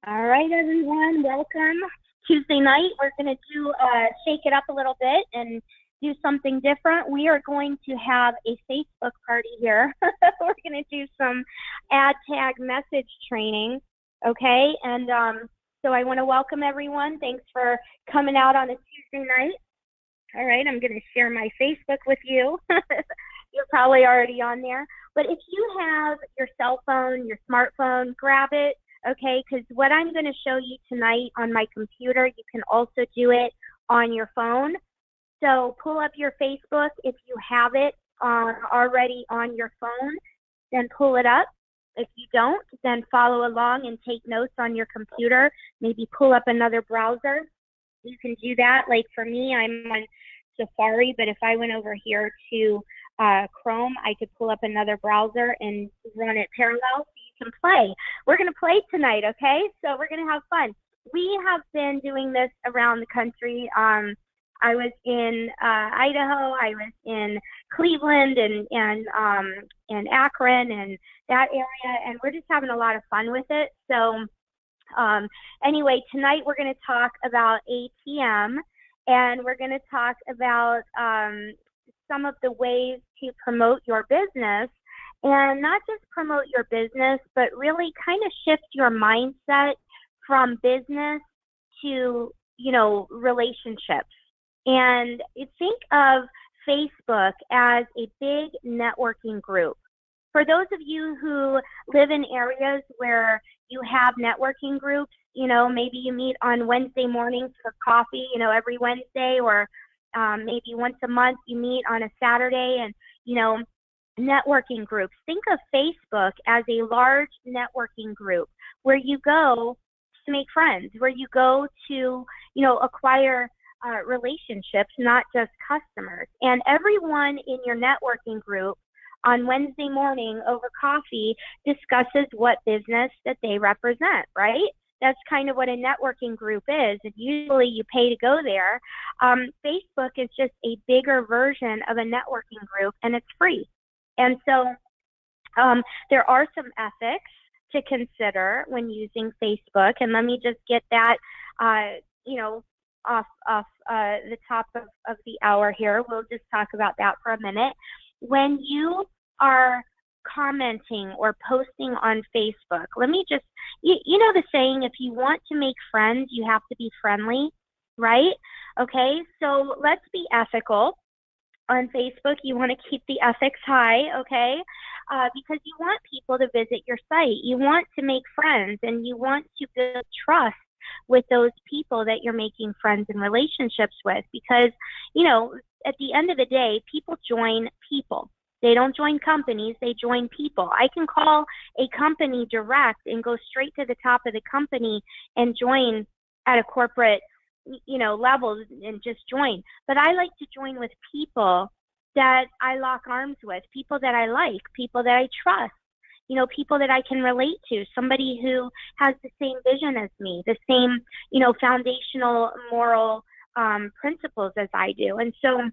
All right, everyone, welcome. Tuesday night, we're going to shake it up a little bit and do something different. We are going to have a Facebook party here. We're going to do some ad tag message training, okay? And so I want to welcome everyone. Thanks for coming out on a Tuesday night. All right, I'm going to share my Facebook with you. You're probably already on there. But if you have your cell phone, your smartphone, grab it, okay? Because what I'm going to show you tonight on my computer, you can also do it on your phone. So pull up your Facebook if you have it already on your phone, then pull it up. If you don't, then follow along and take notes on your computer. Maybe pull up another browser. You can do that. Like for me, I'm on Safari, but if I went over here to Chrome, I could pull up another browser and run it parallel so you can play. We're going to play tonight, okay? So we're going to have fun. We have been doing this around the country. I was in Idaho, I was in Cleveland and Akron and that area, and we're just having a lot of fun with it. So anyway, tonight we're going to talk about ATM, and we're going to talk about some of the ways to promote your business, and not just promote your business, but really kind of shift your mindset from business to, relationships. And think of Facebook as a big networking group. For those of you who live in areas where you have networking groups, maybe you meet on Wednesday mornings for coffee, every Wednesday, or maybe once a month you meet on a Saturday, and, networking groups. Think of Facebook as a large networking group where you go to make friends, where you go to, acquire relationships, not just customers. And everyone in your networking group on Wednesday morning over coffee discusses what business that they represent, right? That's kind of what a networking group is. And usually you pay to go there. Facebook is just a bigger version of a networking group, and it's free. And so there are some ethics to consider when using Facebook. And let me just get that, off the top of the hour here. We'll just talk about that for a minute. When you are commenting or posting on Facebook, let me just, you know the saying, if you want to make friends, you have to be friendly, right? Okay, so let's be ethical on Facebook. You want to keep the ethics high, okay? Because you want people to visit your site. You want to make friends, and you want to build trust with those people that you're making friends and relationships with, because, at the end of the day, people join people. They don't join companies, they join people. I can call a company direct and go straight to the top of the company and join at a corporate, level and just join. But I like to join with people that I lock arms with, people that I like, people that I trust, people that I can relate to, somebody who has the same vision as me, the same, foundational moral principles as I do. And so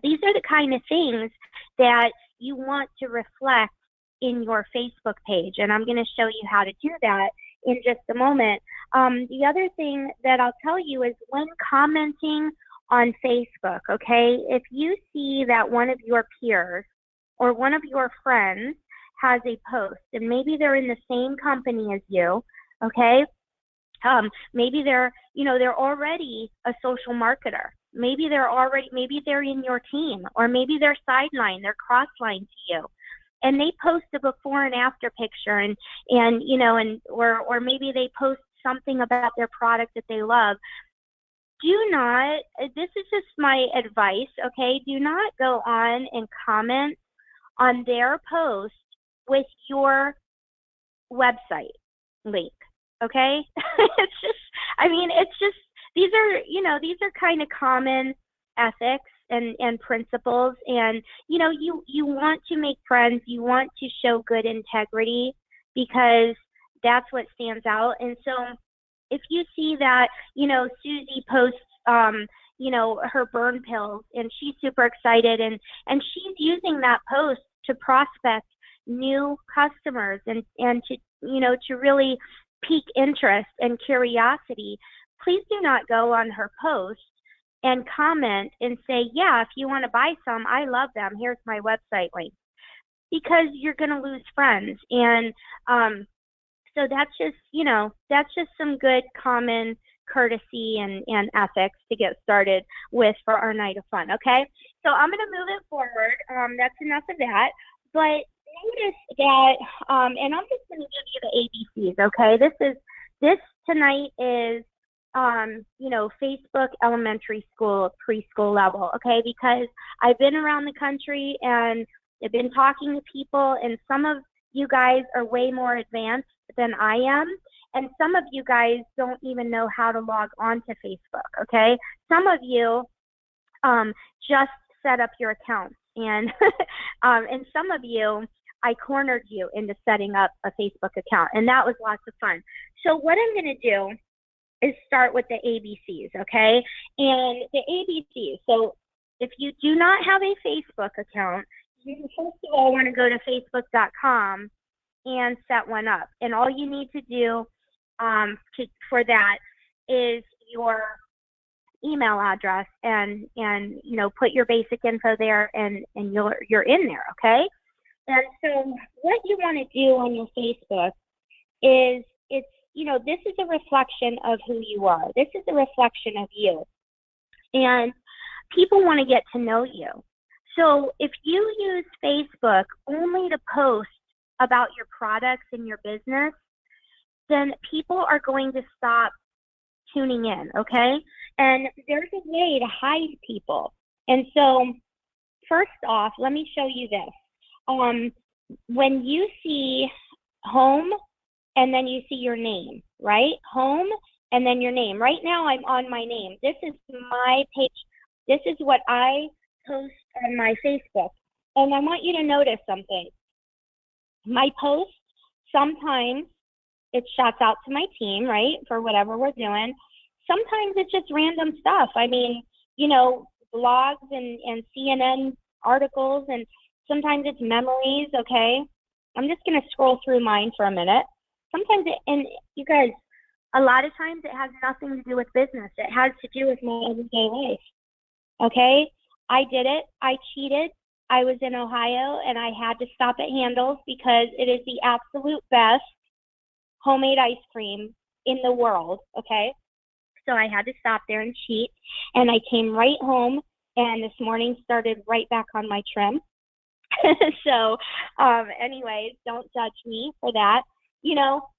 these are the kind of things that you want to reflect in your Facebook page. And I'm going to show you how to do that in just a moment. The other thing that I'll tell you is when commenting on Facebook, okay, if you see that one of your peers or one of your friends has a post, and maybe they're in the same company as you, okay, maybe they're already a social marketer. Maybe they're in your team, or maybe they're sideline, they're cross-line to you, and they post a before and after picture, or maybe they post something about their product that they love. Do not, this is just my advice, okay, do not go on and comment on their post with your website link, okay? These are kind of common ethics and principles, and, you want to make friends, you want to show good integrity, because that's what stands out. And so if you see that, Susie posts, her burn pills, and she's super excited, and she's using that post to prospect new customers and to, to really pique interest and curiosity, please do not go on her post and comment and say, yeah, if you want to buy some, I love them. Here's my website link. Because you're going to lose friends. And so that's just, that's just some good common courtesy and ethics to get started with for our night of fun. Okay. So I'm going to move it forward. That's enough of that. But notice that, and I'm just going to give you the ABCs. Okay. This tonight is, Facebook elementary school, preschool level. Okay. Because I've been around the country and I've been talking to people, and some of you guys are way more advanced than I am, and some of you guys don't even know how to log on to Facebook, okay? Some of you just set up your accounts, and and some of you, I cornered you into setting up a Facebook account, and that was lots of fun. So what I'm going to do is start with the ABCs, okay? And the ABCs, so if you do not have a Facebook account, you first of all want to go to facebook.com and set one up. And all you need to do for that is your email address and put your basic info there, and you're in there, okay? And so what you want to do on your Facebook is this is a reflection of who you are. This is a reflection of you. And people want to get to know you. So if you use Facebook only to post about your products and your business, then people are going to stop tuning in, okay? And there's a way to hide people. And so first off, let me show you this. When you see home and then you see your name, right? Home and then your name. Right now I'm on my name. This is my page. This is what I post on my Facebook. And I want you to notice something. My post, sometimes it shouts out to my team, right, for whatever we're doing. Sometimes it's just random stuff. I mean, blogs and CNN articles, and sometimes it's memories, okay? I'm just going to scroll through mine for a minute. Sometimes and you guys, a lot of times it has nothing to do with business. It has to do with my everyday life, okay? I did it. I cheated. I was in Ohio, and I had to stop at Handles because it is the absolute best homemade ice cream in the world, okay? So I had to stop there and cheat, and I came right home, and this morning started right back on my trim. So anyways, don't judge me for that.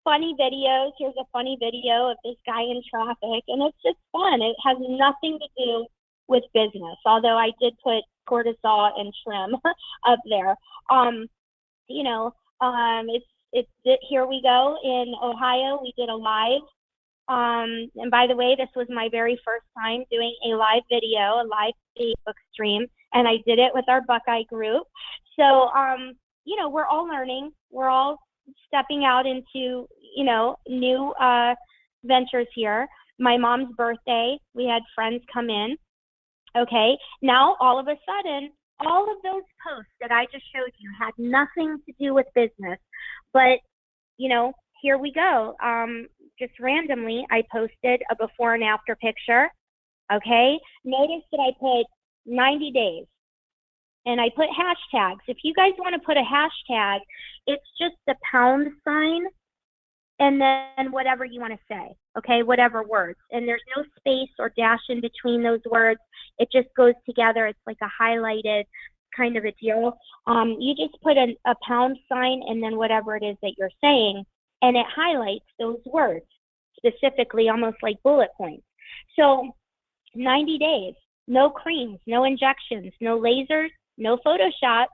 Funny videos. Here's a funny video of this guy in traffic, and it's just fun. It has nothing to do with business, although I did put cortisol and trim up there. Here we go in Ohio. We did a live. And by the way, this was my very first time doing a live video, a live Facebook stream, and I did it with our Buckeye group. So, we're all learning. We're all stepping out into, new ventures here. My mom's birthday, we had friends come in. Okay, now all of a sudden, all of those posts that I just showed you had nothing to do with business. But, here we go. Just randomly, I posted a before and after picture. Okay, notice that I put 90 days. And I put hashtags. If you guys want to put a hashtag, it's just the pound sign and then whatever you want to say, okay, whatever words. And there's no space or dash in between those words. It just goes together. It's like a highlighted kind of a deal. You just put a pound sign and then whatever it is that you're saying, and it highlights those words specifically, almost like bullet points. So 90 days, no creams, no injections, no lasers, no Photoshop.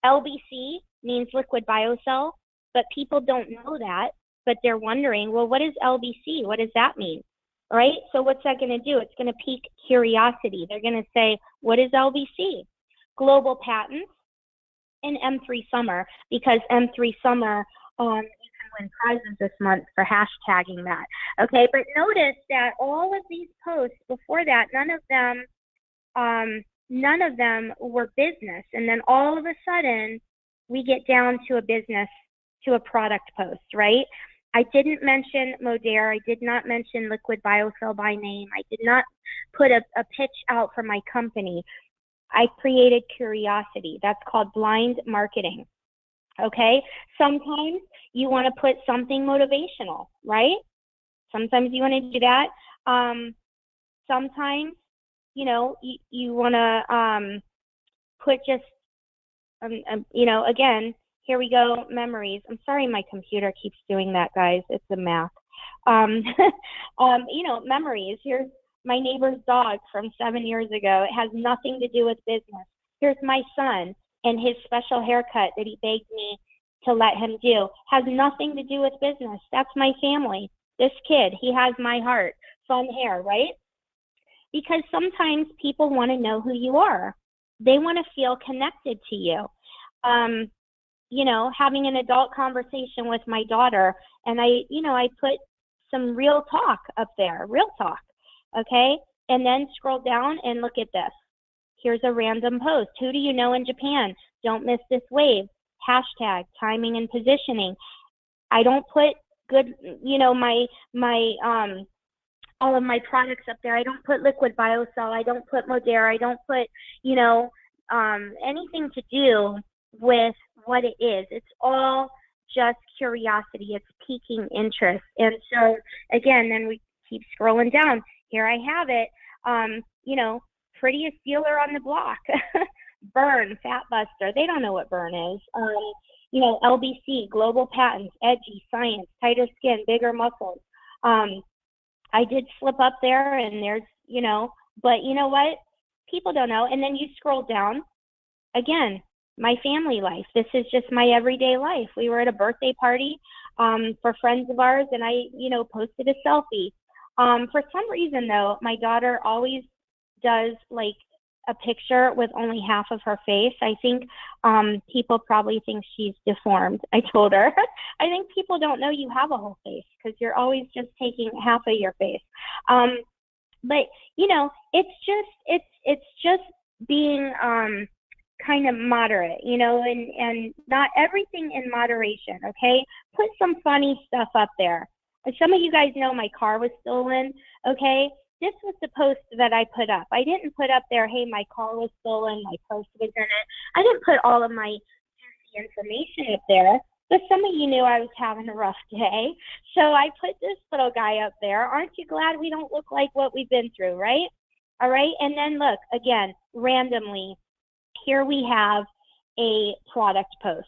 LBC means liquid biocell, but people don't know that, but they're wondering, well, what is LBC? What does that mean? All right, so what's that going to do? It's going to pique curiosity. They're going to say, what is LBC? Global patents and M3 Summer, because M3 Summer, you can win prizes this month for hashtagging that. Okay, but notice that all of these posts before that, none of them were business. And then all of a sudden, we get down to a business, to a product post, right? I didn't mention Modere. I did not mention Liquid Biocell by name. I did not put a pitch out for my company. I created curiosity. That's called blind marketing. Okay? Sometimes you want to put something motivational, right? Sometimes you want to do that. Sometimes, you want to put just, again, here we go, memories. I'm sorry my computer keeps doing that, guys. It's the math. Memories. Here's my neighbor's dog from 7 years ago. It has nothing to do with business. Here's my son and his special haircut that he begged me to let him do. Has nothing to do with business. That's my family. This kid, he has my heart. Fun hair, right? Because sometimes people want to know who you are. They want to feel connected to you. Having an adult conversation with my daughter, and I put some real talk up there, real talk, okay? And then scroll down and look at this. Here's a random post. Who do you know in Japan? Don't miss this wave. Hashtag timing and positioning. I don't put good, my all of my products up there. I don't put Liquid Biocell. I don't put Modere. I don't put, anything to do with what it is. It's all just curiosity. It's piquing interest. And so, again, then we keep scrolling down. Here I have it. Prettiest dealer on the block. Burn, Fat Buster. They don't know what Burn is. LBC, global patents, edgy, science, tighter skin, bigger muscles. I did slip up there, and there's, but you know what? People don't know. And then you scroll down. Again, my family life. This is just my everyday life. We were at a birthday party for friends of ours, and I, posted a selfie. For some reason, though, my daughter always does like a picture with only half of her face. I think people probably think she's deformed. I told her. I think people don't know you have a whole face because you're always just taking half of your face. But it's just being kind of moderate, and not everything in moderation. Okay, put some funny stuff up there. Some of you guys know my car was stolen. Okay. This was the post that I put up. I didn't put up there, hey, my car was stolen, my purse was in it. I didn't put all of my juicy information up there, but some of you knew I was having a rough day. So I put this little guy up there. Aren't you glad we don't look like what we've been through, right? All right, and then look, again, randomly, here we have a product post,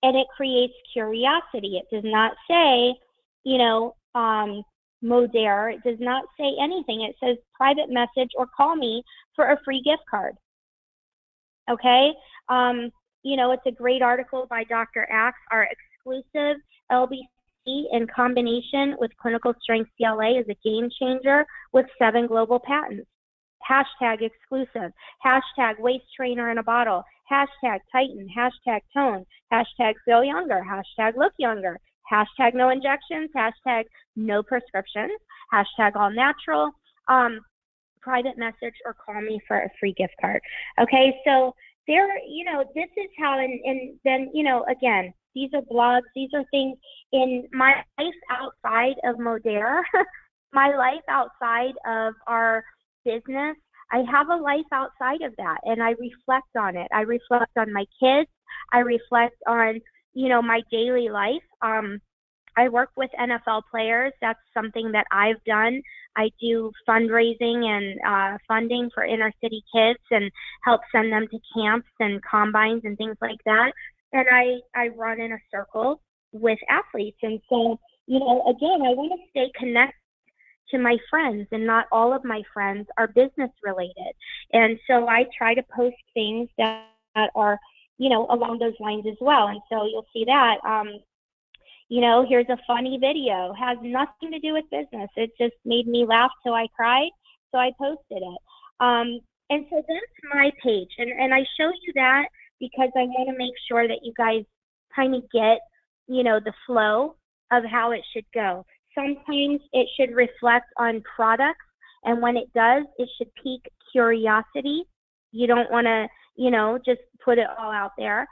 and it creates curiosity. It does not say, Modere. It does not say anything. It says private message or call me for a free gift card. Okay. It's a great article by Dr. Axe. Our exclusive LBC in combination with clinical strength CLA is a game changer with 7 global patents. Hashtag exclusive. Hashtag waist trainer in a bottle. Hashtag tighten. Hashtag tone. Hashtag feel younger. Hashtag look younger. Hashtag no injections, hashtag no prescriptions, hashtag all natural, private message or call me for a free gift card. Okay, so there, this is how, and then, again, these are blogs, these are things in my life outside of Modere, my life outside of our business. I have a life outside of that, and I reflect on it. I reflect on my kids. I reflect on my daily life. I work with NFL players. That's something that I've done. I do fundraising and funding for inner city kids and help send them to camps and combines and things like that. And I run in a circle with athletes. And so, again, I want to stay connected to my friends, and not all of my friends are business related. And so I try to post things that are along those lines as well. And so you'll see that, here's a funny video, has nothing to do with business. It just made me laugh till I cried. So I posted it. And so that's my page. And I show you that because I want to make sure that you guys kind of get, the flow of how it should go. Sometimes it should reflect on products. And when it does, it should pique curiosity. You don't want to, just put it all out there.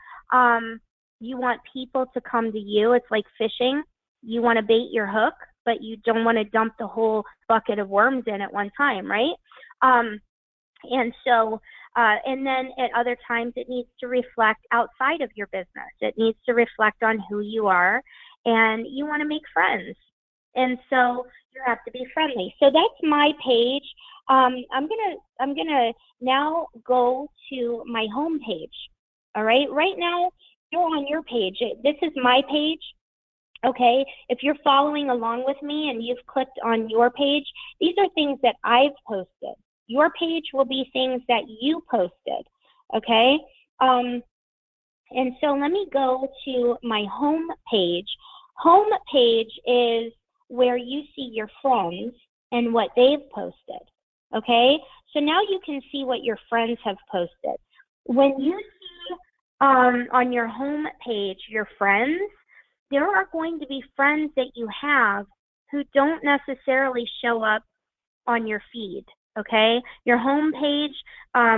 You want people to come to you. It's like fishing. you want to bait your hook, but you don't want to dump the whole bucket of worms in at one time, right? And so, and then at other times it needs to reflect outside of your business. It needs to reflect on who you are, and you want to make friends. And so you have to be friendly. So that's my page. I'm gonna now go to my home page. All right. Right now you're on your page. This is my page. Okay. If you're following along with me and you've clicked on your page, these are things that I've posted. Your page will be things that you posted. Okay. And so let me go to my home page. Home page is where you see your friends and what they've posted. Okay, so now you can see what your friends have posted. When you see on your home page your friends, there are going to be friends that you have who don't necessarily show up on your feed. Okay, your home page,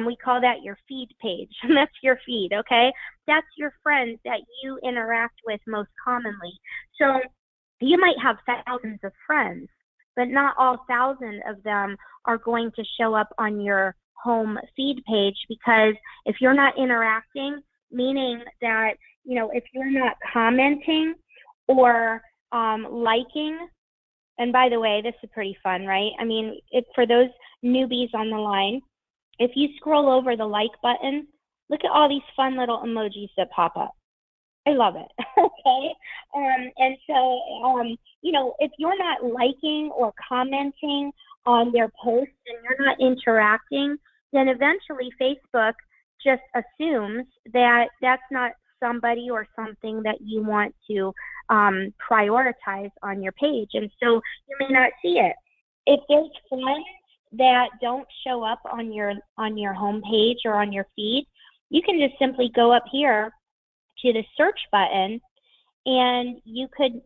we call that your feed page. That's your feed. Okay, that's your friends that you interact with most commonly. So you might have thousands of friends, but not all 1,000 of them are going to show up on your home feed page, because if you're not interacting, meaning that, you know, if you're not commenting or liking, and by the way, this is pretty fun, right? I mean, for those newbies on the line, if you scroll over the like button, look at all these fun little emojis that pop up. I love it. Okay. And so, you know, if you're not liking or commenting on their posts and you're not interacting, then eventually Facebook just assumes that that's not somebody or something that you want to prioritize on your page. And so you may not see it. If there's friends that don't show up on your home page or on your feed, you can just simply go up here to the search button, and you could,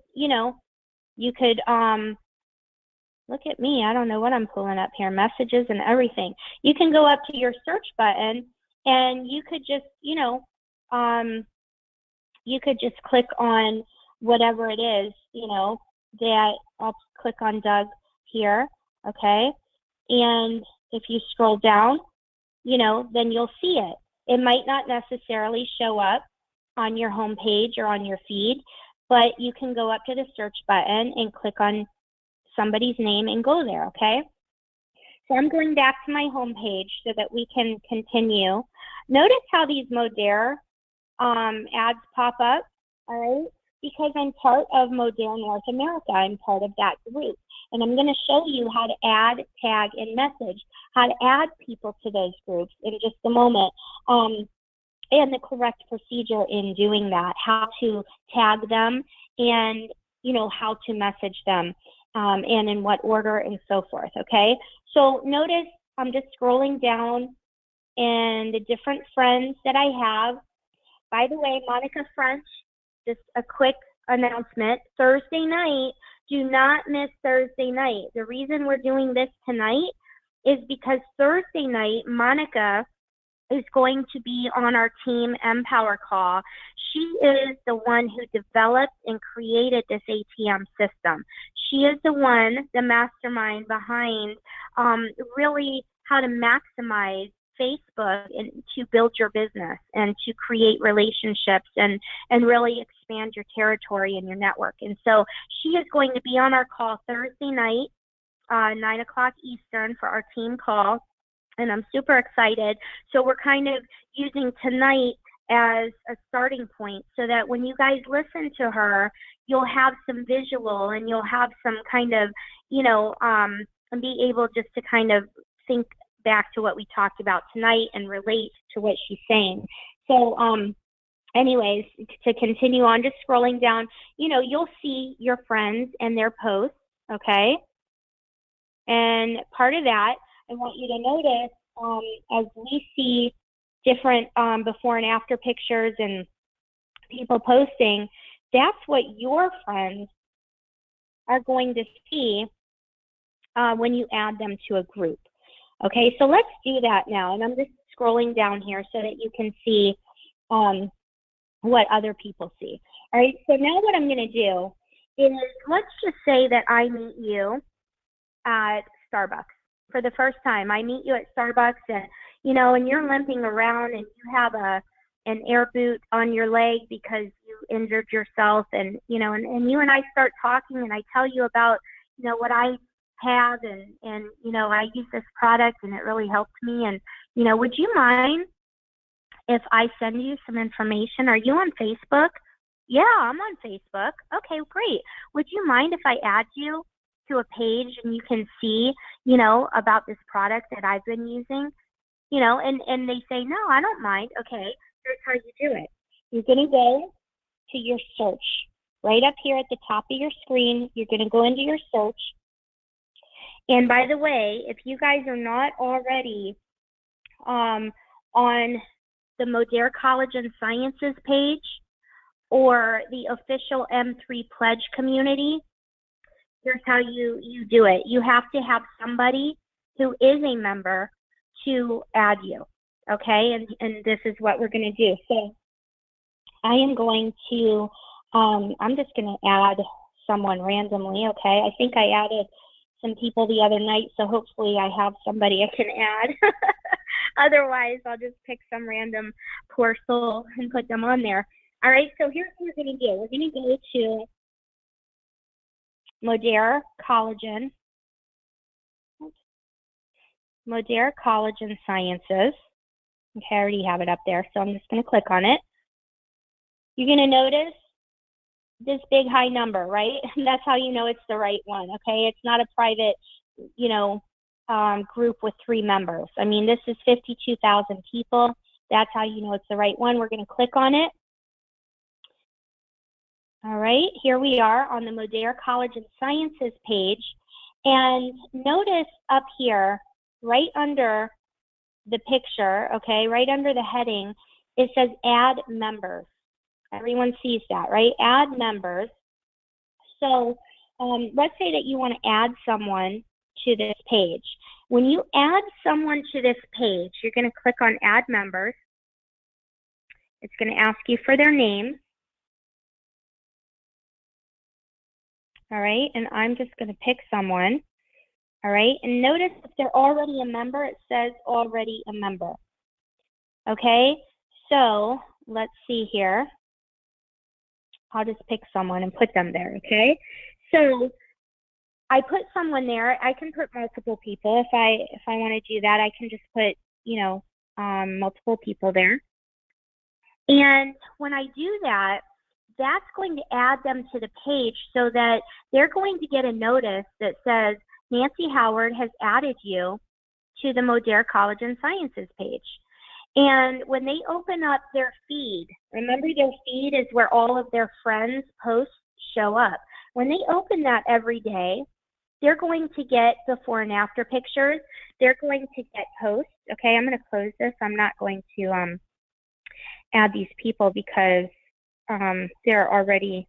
look at me, I don't know what I'm pulling up here, messages and everything. You can go up to your search button and you could just, you could just click on whatever it is, that I'll click on Doug here, okay? And if you scroll down, then you'll see it. It might not necessarily show up on your home page or on your feed, but you can go up to the search button and click on somebody's name and go there, okay? So I'm going back to my home page so that we can continue. Notice how these Modere ads pop up, all right? Because I'm part of Modere North America. I'm part of that group. And I'm going to show you how to add, tag, and message, how to add people to those groups in just a moment. And the correct procedure in doing that, how to tag them, and how to message them, and in what order and so forth, okay? So notice I'm just scrolling down and the different friends that I have. By the way, Monica French, just a quick announcement, Thursday night, do not miss Thursday night. The reason we're doing this tonight is because Thursday night, Monica is going to be on our Team Empower call. She is the one who developed and created this ATM system. She is the one, the mastermind behind really how to maximize Facebook and to build your business and to create relationships and really expand your territory and your network. And so she is going to be on our call Thursday night, 9 o'clock Eastern, for our team call. And I'm super excited. So we're kind of using tonight as a starting point so that when you guys listen to her, you'll have some visual and you'll have some kind of, and be able just to kind of think back to what we talked about tonight and relate to what she's saying. So anyways, to continue on, just scrolling down, you'll see your friends and their posts, okay? And part of that, I want you to notice as we see different before and after pictures and people posting, that's what your friends are going to see when you add them to a group. Okay, so let's do that now. And I'm just scrolling down here so that you can see what other people see. All right, so now what I'm going to do is, let's just say that I meet you at Starbucks for the first time. I meet you at Starbucks, and and you're limping around, and you have an air boot on your leg because you injured yourself, and and you and I start talking, and I tell you about what I have, and I use this product and it really helped me, and would you mind if I send you some information? Are you on Facebook? Yeah, I'm on Facebook. Okay, great. Would you mind if I add you to a page and you can see, about this product that I've been using? And they say, no, I don't mind. Okay, here's how you do it. You're going to go to your search. Right up here at the top of your screen, you're going to go into your search. And by the way, if you guys are not already on the Modere College and Sciences page or the official M3 Pledge community, here's how you do it. You have to have somebody who is a member to add you, okay? And this is what we're going to do. So I am going to, I'm just going to add someone randomly, okay? I think I added some people the other night, so hopefully I have somebody I can add. Otherwise, I'll just pick some random poor soul and put them on there. All right, so here's what we're going to do. We're going to go to Modere Collagen Sciences. Okay, I already have it up there, so I'm just going to click on it. You're going to notice this big high number, right? That's how you know it's the right one, okay? It's not a private, group with 3 members. I mean, this is 52,000 people. That's how you know it's the right one. We're going to click on it. All right, here we are on the Modere College and Sciences page. And notice up here, right under the picture, okay, right under the heading, it says add members. Everyone sees that, right? Add members. So let's say that you want to add someone to this page. When you add someone to this page, you're going to click on add members. It's going to ask you for their name. All right, and I'm just going to pick someone. All right, and notice if they're already a member, it says already a member. Okay, so let's see here. I'll just pick someone and put them there, okay? So I put someone there. I can put multiple people. If I want to do that, I can just put, multiple people there. And when I do that, that's going to add them to the page so that they're going to get a notice that says, Nancy Howard has added you to the Modere College and Sciences page. And when they open up their feed, remember their feed is where all of their friends' posts show up. When they open that every day, they're going to get before and after pictures. They're going to get posts. Okay, I'm going to close this. I'm not going to add these people because they're already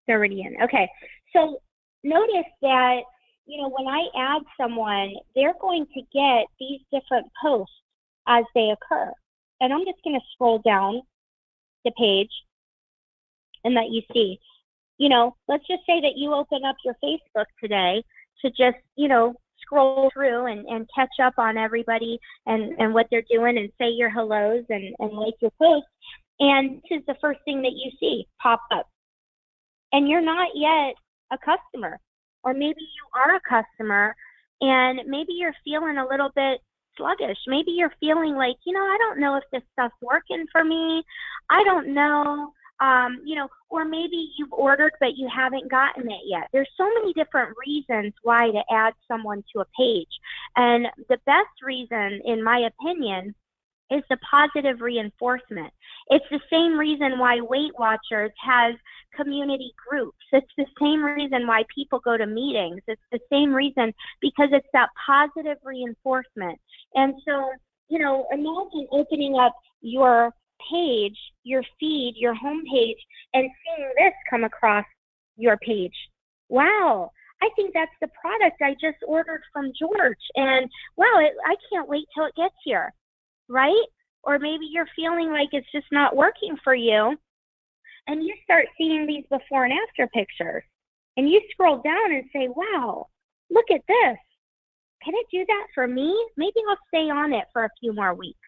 in. Okay, so notice that, when I add someone, they're going to get these different posts as they occur. And I'm just going to scroll down the page and let you see. Let's just say that you open up your Facebook today to just, scroll through and catch up on everybody and what they're doing and say your hellos and like your posts. And this is the first thing that you see pop up. And you're not yet a customer. Or maybe you are a customer and maybe you're feeling a little bit sluggish. Maybe you're feeling like, I don't know if this stuff's working for me. I don't know, or maybe you've ordered but you haven't gotten it yet. There's so many different reasons why to add someone to a page. And the best reason, in my opinion, is the positive reinforcement. It's the same reason why Weight Watchers has community groups. It's the same reason why people go to meetings. It's the same reason, because it's that positive reinforcement. And so, imagine opening up your page, your feed, your home page, and seeing this come across your page. Wow, I think that's the product I just ordered from George. And wow, I can't wait till it gets here. Right? Or maybe you're feeling like it's just not working for you, and you start seeing these before and after pictures. and you scroll down and say, wow, look at this. Can it do that for me? Maybe I'll stay on it for a few more weeks.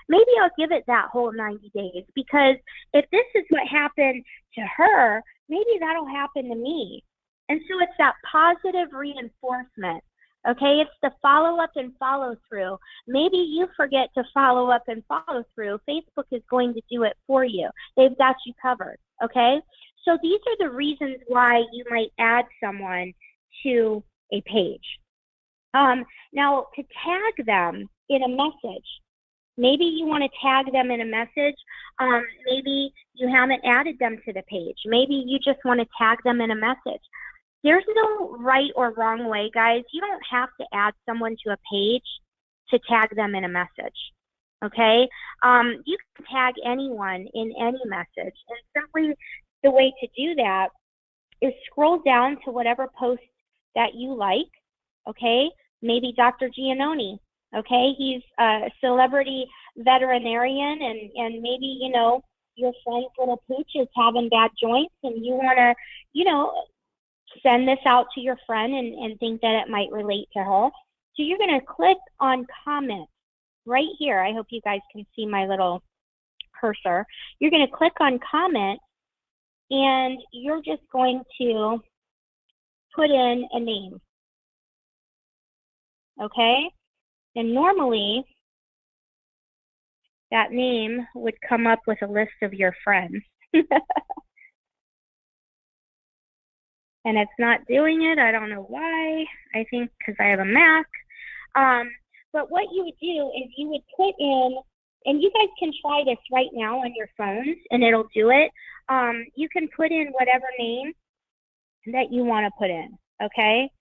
Maybe I'll give it that whole 90 days, because if this is what happened to her, maybe that'll happen to me. And so it's that positive reinforcement. Okay, it's the follow up and follow through. Maybe you forget to follow up and follow through. Facebook is going to do it for you. They've got you covered. Okay, so these are the reasons why you might add someone to a page. Now, to tag them in a message, maybe you want to tag them in a message. Maybe you haven't added them to the page. Maybe you just want to tag them in a message. There's no right or wrong way, guys. You don't have to add someone to a page to tag them in a message, okay? You can tag anyone in any message. And simply the way to do that is scroll down to whatever post that you like, okay? Maybe Dr. Giannone, okay? He's a celebrity veterinarian, and maybe, you know, your friend's little pooch is having bad joints, and you want to, you know, send this out to your friend and think that it might relate to her. So you're going to click on comment right here. I hope you guys can see my little cursor. You're going to click on comment, and you're just going to put in a name. Okay? And normally that name would come up with a list of your friends. And it's not doing it. I don't know why. I think because I have a Mac. But what you would do is you would put in, and you guys can try this right now on your phones, and it'll do it. You can put in whatever name that you want to put in, okay?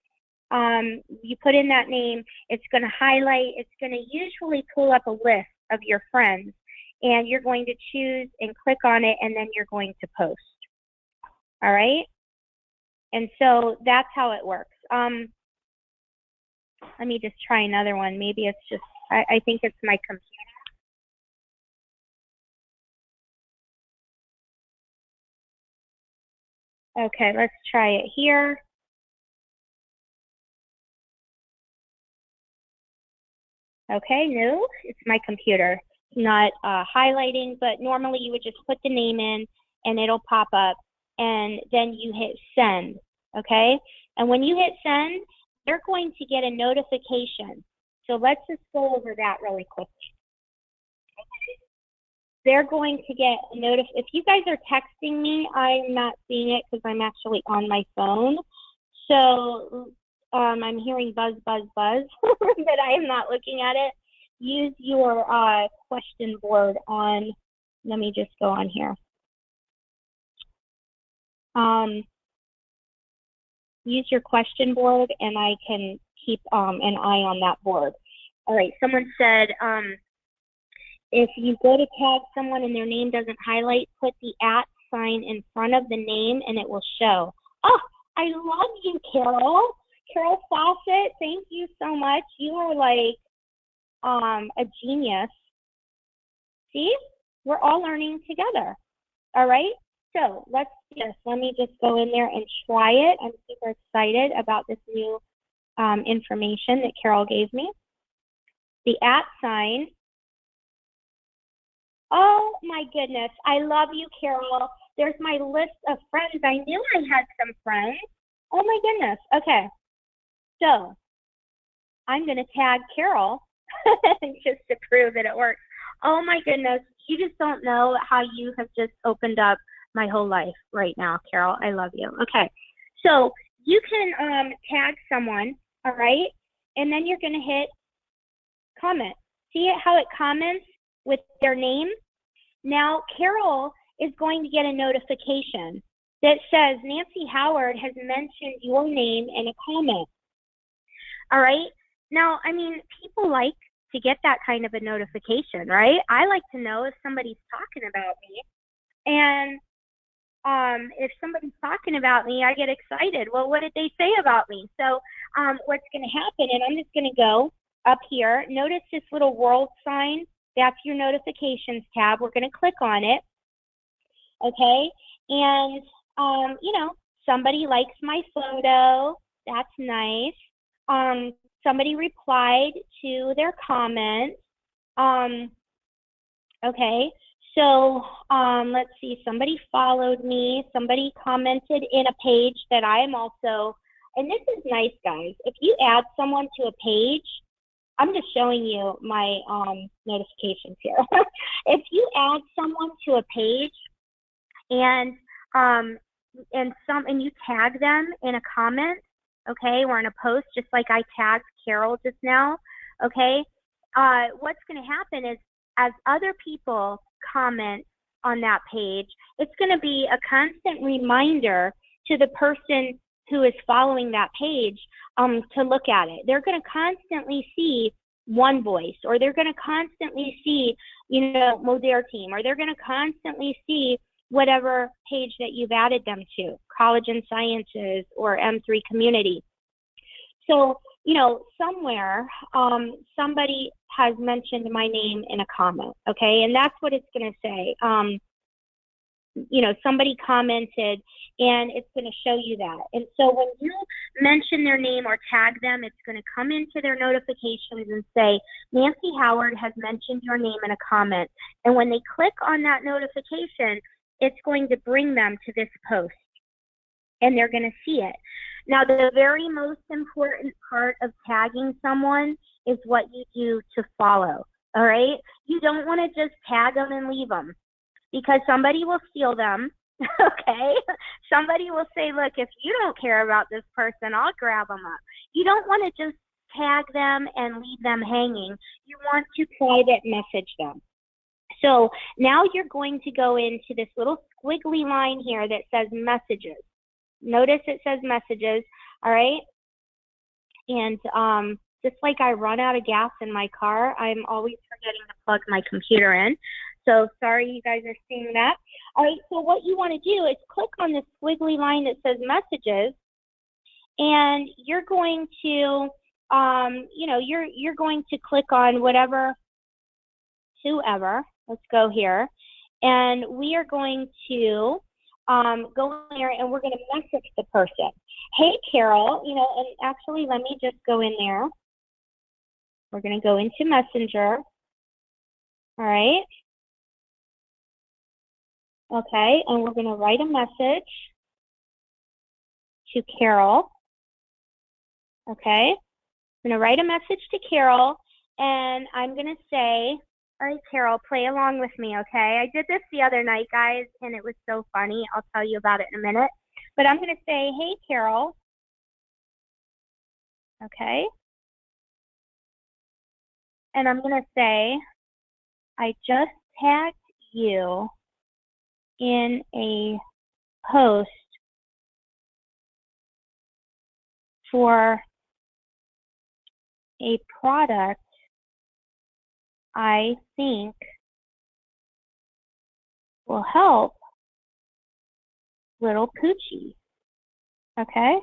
You put in that name, it's going to highlight, it's going to usually pull up a list of your friends, and you're going to choose and click on it, and then you're going to post. All right? And so that's how it works. Let me just try another one. Maybe it's just, I think it's my computer. Okay, let's try it here. Okay, no, it's my computer. It's not highlighting, but normally you would just put the name in and it'll pop up, and then you hit send, okay? And when you hit send, they're going to get a notification. So let's just go over that really quickly. They're going to get a notice. If you guys are texting me, I'm not seeing it because I'm actually on my phone. So I'm hearing buzz, buzz, buzz, but I am not looking at it. Use your question board on, let me just go on here. Use your question board, and I can keep an eye on that board. All right, someone said, if you go to tag someone and their name doesn't highlight, put the @ sign in front of the name and it will show. Oh, I love you, Carol. Carol Fawcett, thank you so much. You are like a genius. See, we're all learning together. All right, so let's do this. Let me just go in there and try it. I'm super excited about this new information that Carol gave me. The @ sign. Oh my goodness, I love you, Carol. There's my list of friends. I knew I had some friends. Oh my goodness. Okay, so I'm going to tag Carol just to prove that it works. Oh my goodness, you just don't know how you have just opened up my whole life right now, Carol. I love you. Okay, so you can tag someone, all right, and then you're going to hit comment. See how it comments with their name? Now, Carol is going to get a notification that says Nancy Howard has mentioned your name in a comment. All right? Now, I mean, people like to get that kind of a notification, right? I like to know if somebody's talking about me. And if somebody's talking about me, I get excited. Well, what did they say about me? So what's going to happen, and I'm just going to go up here. Notice this little world sign. That's your notifications tab. We're going to click on it. Okay? And, you know, Somebody likes my photo. That's nice. Somebody replied to their comment. Okay, so let's see. Somebody followed me. Somebody commented in a page that I am also, and this is nice, guys. If you add someone to a page, I'm just showing you my notifications here. If you add someone to a page and you tag them in a comment, okay, or in a post, just like I tagged Carol just now, okay, what's going to happen is as other people comment on that page, it's going to be a constant reminder to the person who is following that page to look at it. They're going to constantly see one voice, or they're going to constantly see, Modere Team, or they're going to constantly see whatever page that you've added them to, College and Sciences or M3 Community. So, somewhere somebody has mentioned my name in a comment, okay? And that's what it's going to say. Somebody commented, and it's going to show you that. And so when you mention their name or tag them, it's going to come into their notifications and say, Nancy Howard has mentioned your name in a comment. And when they click on that notification, it's going to bring them to this post, and they're going to see it. Now, the very most important part of tagging someone is what you do to follow, all right? You don't want to just tag them and leave them, because somebody will steal them, okay? Somebody will say, look, if you don't care about this person, I'll grab them up. You don't want to just tag them and leave them hanging. You want to private message them. So now you're going to go into this little squiggly line here that says messages. Notice it says messages, all right? And just like I run out of gas in my car, I'm always forgetting to plug my computer in. So sorry you guys are seeing that. All right, so what you want to do is click on this squiggly line that says messages, and you're going to, you're going to click on whoever. Let's go here. And we are going to go in there, and we're going to message the person. Hey, Carol, and actually let me just go in there. We're going to go into Messenger. All right. Okay, and we're going to write a message to Carol. Okay, I'm going to write a message to Carol, and I'm going to say, all right, Carol, play along with me, okay? I did this the other night, guys, and it was so funny. I'll tell you about it in a minute. But I'm going to say, hey, Carol. Okay. And I'm going to say, I just tagged you in a post for a product I think will help little Poochie. Okay?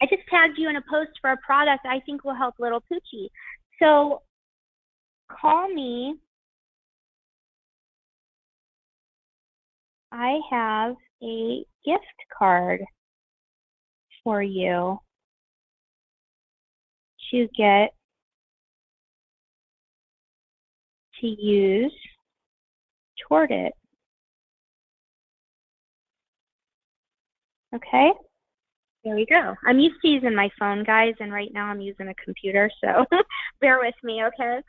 I just tagged you in a post for a product I think will help little Poochie. So call me. I have a gift card for you to get to use toward it. Okay? There we go. I'm used to using my phone, guys, and right now I'm using a computer, so bear with me, okay?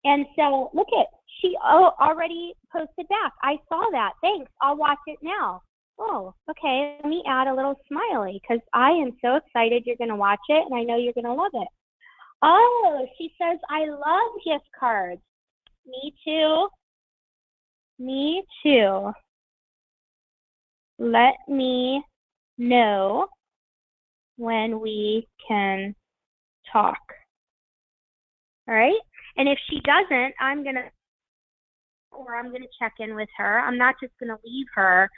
And so, look it, she already posted back. I saw that. Thanks. I'll watch it now. Oh, okay. Let me add a little smiley because I am so excited you're going to watch it, and I know you're going to love it. Oh, she says, I love gift cards. Me too. Me too. Let me know when we can talk. All right? And if she doesn't, I'm going to check in with her. I'm not just going to leave her,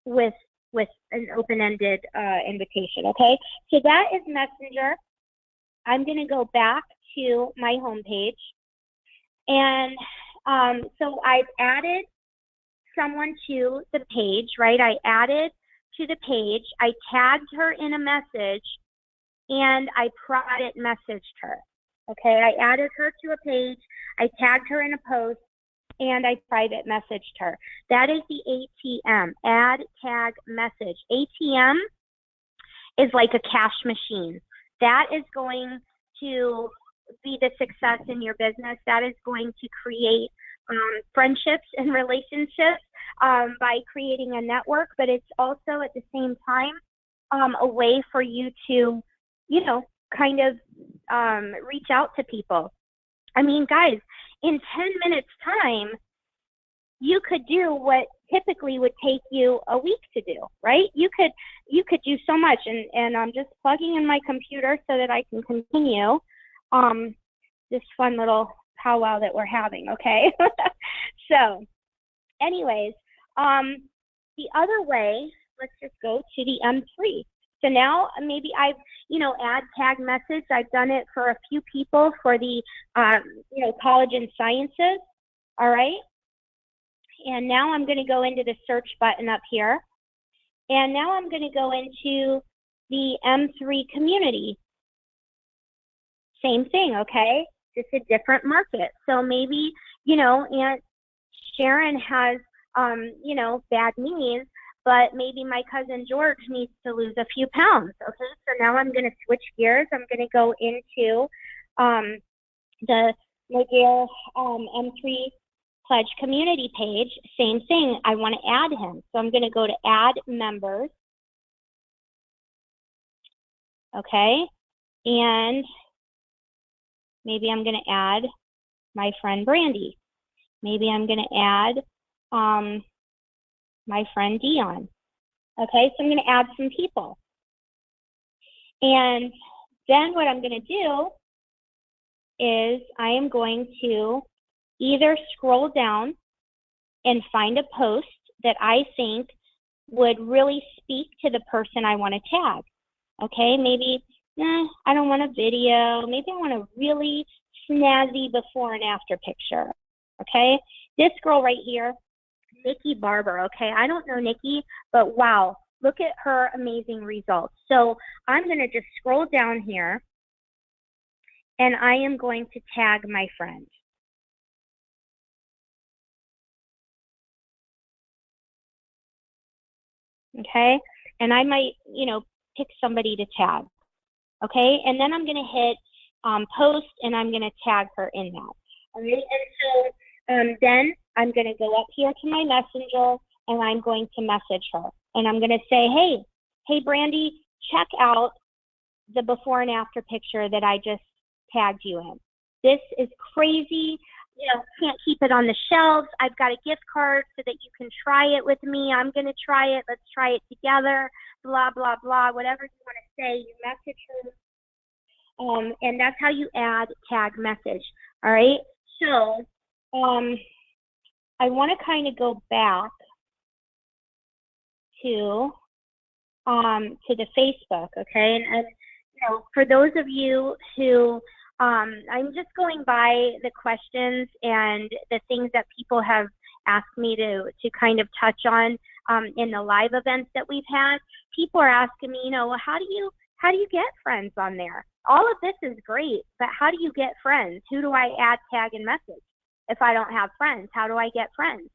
with an open-ended invitation, okay? So that is Messenger. I'm going to go back to my homepage, And so I've added someone to the page, right? I added to the page, I tagged her in a message, and I private messaged her. Okay, I added her to a page, I tagged her in a post, and I private messaged her. That is the ATM, add, tag, message. ATM is like a cash machine. That is going to be the success in your business. That is going to create friendships and relationships by creating a network, but it's also at the same time a way for you to, you know, kind of reach out to people. I mean, guys, in 10 minutes time, you could do what typically would take you a week to do, right? You could do so much, and I'm just plugging in my computer so that I can continue this fun little powwow that we're having, okay? So anyways, the other way, let's just go to the M3. So now maybe I've, add, tag, message. I've done it for a few people for the, college and sciences. All right. And now I'm going to go into the search button up here. And now I'm going to go into the M3 community. Same thing, okay? Just a different market. So maybe, Aunt Sharon has, bad knees, but maybe my cousin George needs to lose a few pounds. Okay, so now I'm going to switch gears. I'm going to go into the McGill M3 Pledge community page. Same thing. I want to add him. So I'm going to go to add members. Okay, and maybe I'm going to add my friend Brandy. Maybe I'm going to add my friend Dion. Okay, so I'm going to add some people. And then what I'm going to do is I am going to either scroll down and find a post that I think would really speak to the person I want to tag. Okay, maybe I don't want a video. Maybe I want a really snazzy before and after picture. Okay, this girl right here, Nikki Barber. Okay, I don't know Nikki, but wow, look at her amazing results. So I'm going to just scroll down here and I am going to tag my friend. Okay, and I might, pick somebody to tag. Okay, and then I'm going to hit post and I'm going to tag her in that. All right, and so then I'm going to go up here to my messenger and I'm going to message her. And I'm going to say, hey, Brandy, check out the before and after picture that I just tagged you in. This is crazy. Can't keep it on the shelves. I've got a gift card so that you can try it with me. I'm going to try it. Let's try it together. Blah, blah, blah. Whatever you want to say, you message her. And that's how you add, tag, message. All right. So I want to kind of go back to the Facebook, okay? And for those of you who I'm just going by the questions and the things that people have asked me to kind of touch on in the live events that we've had. People are asking me, how do you get friends on there? All of this is great, but how do you get friends? Who do I add, tag, and message? If I don't have friends, how do I get friends?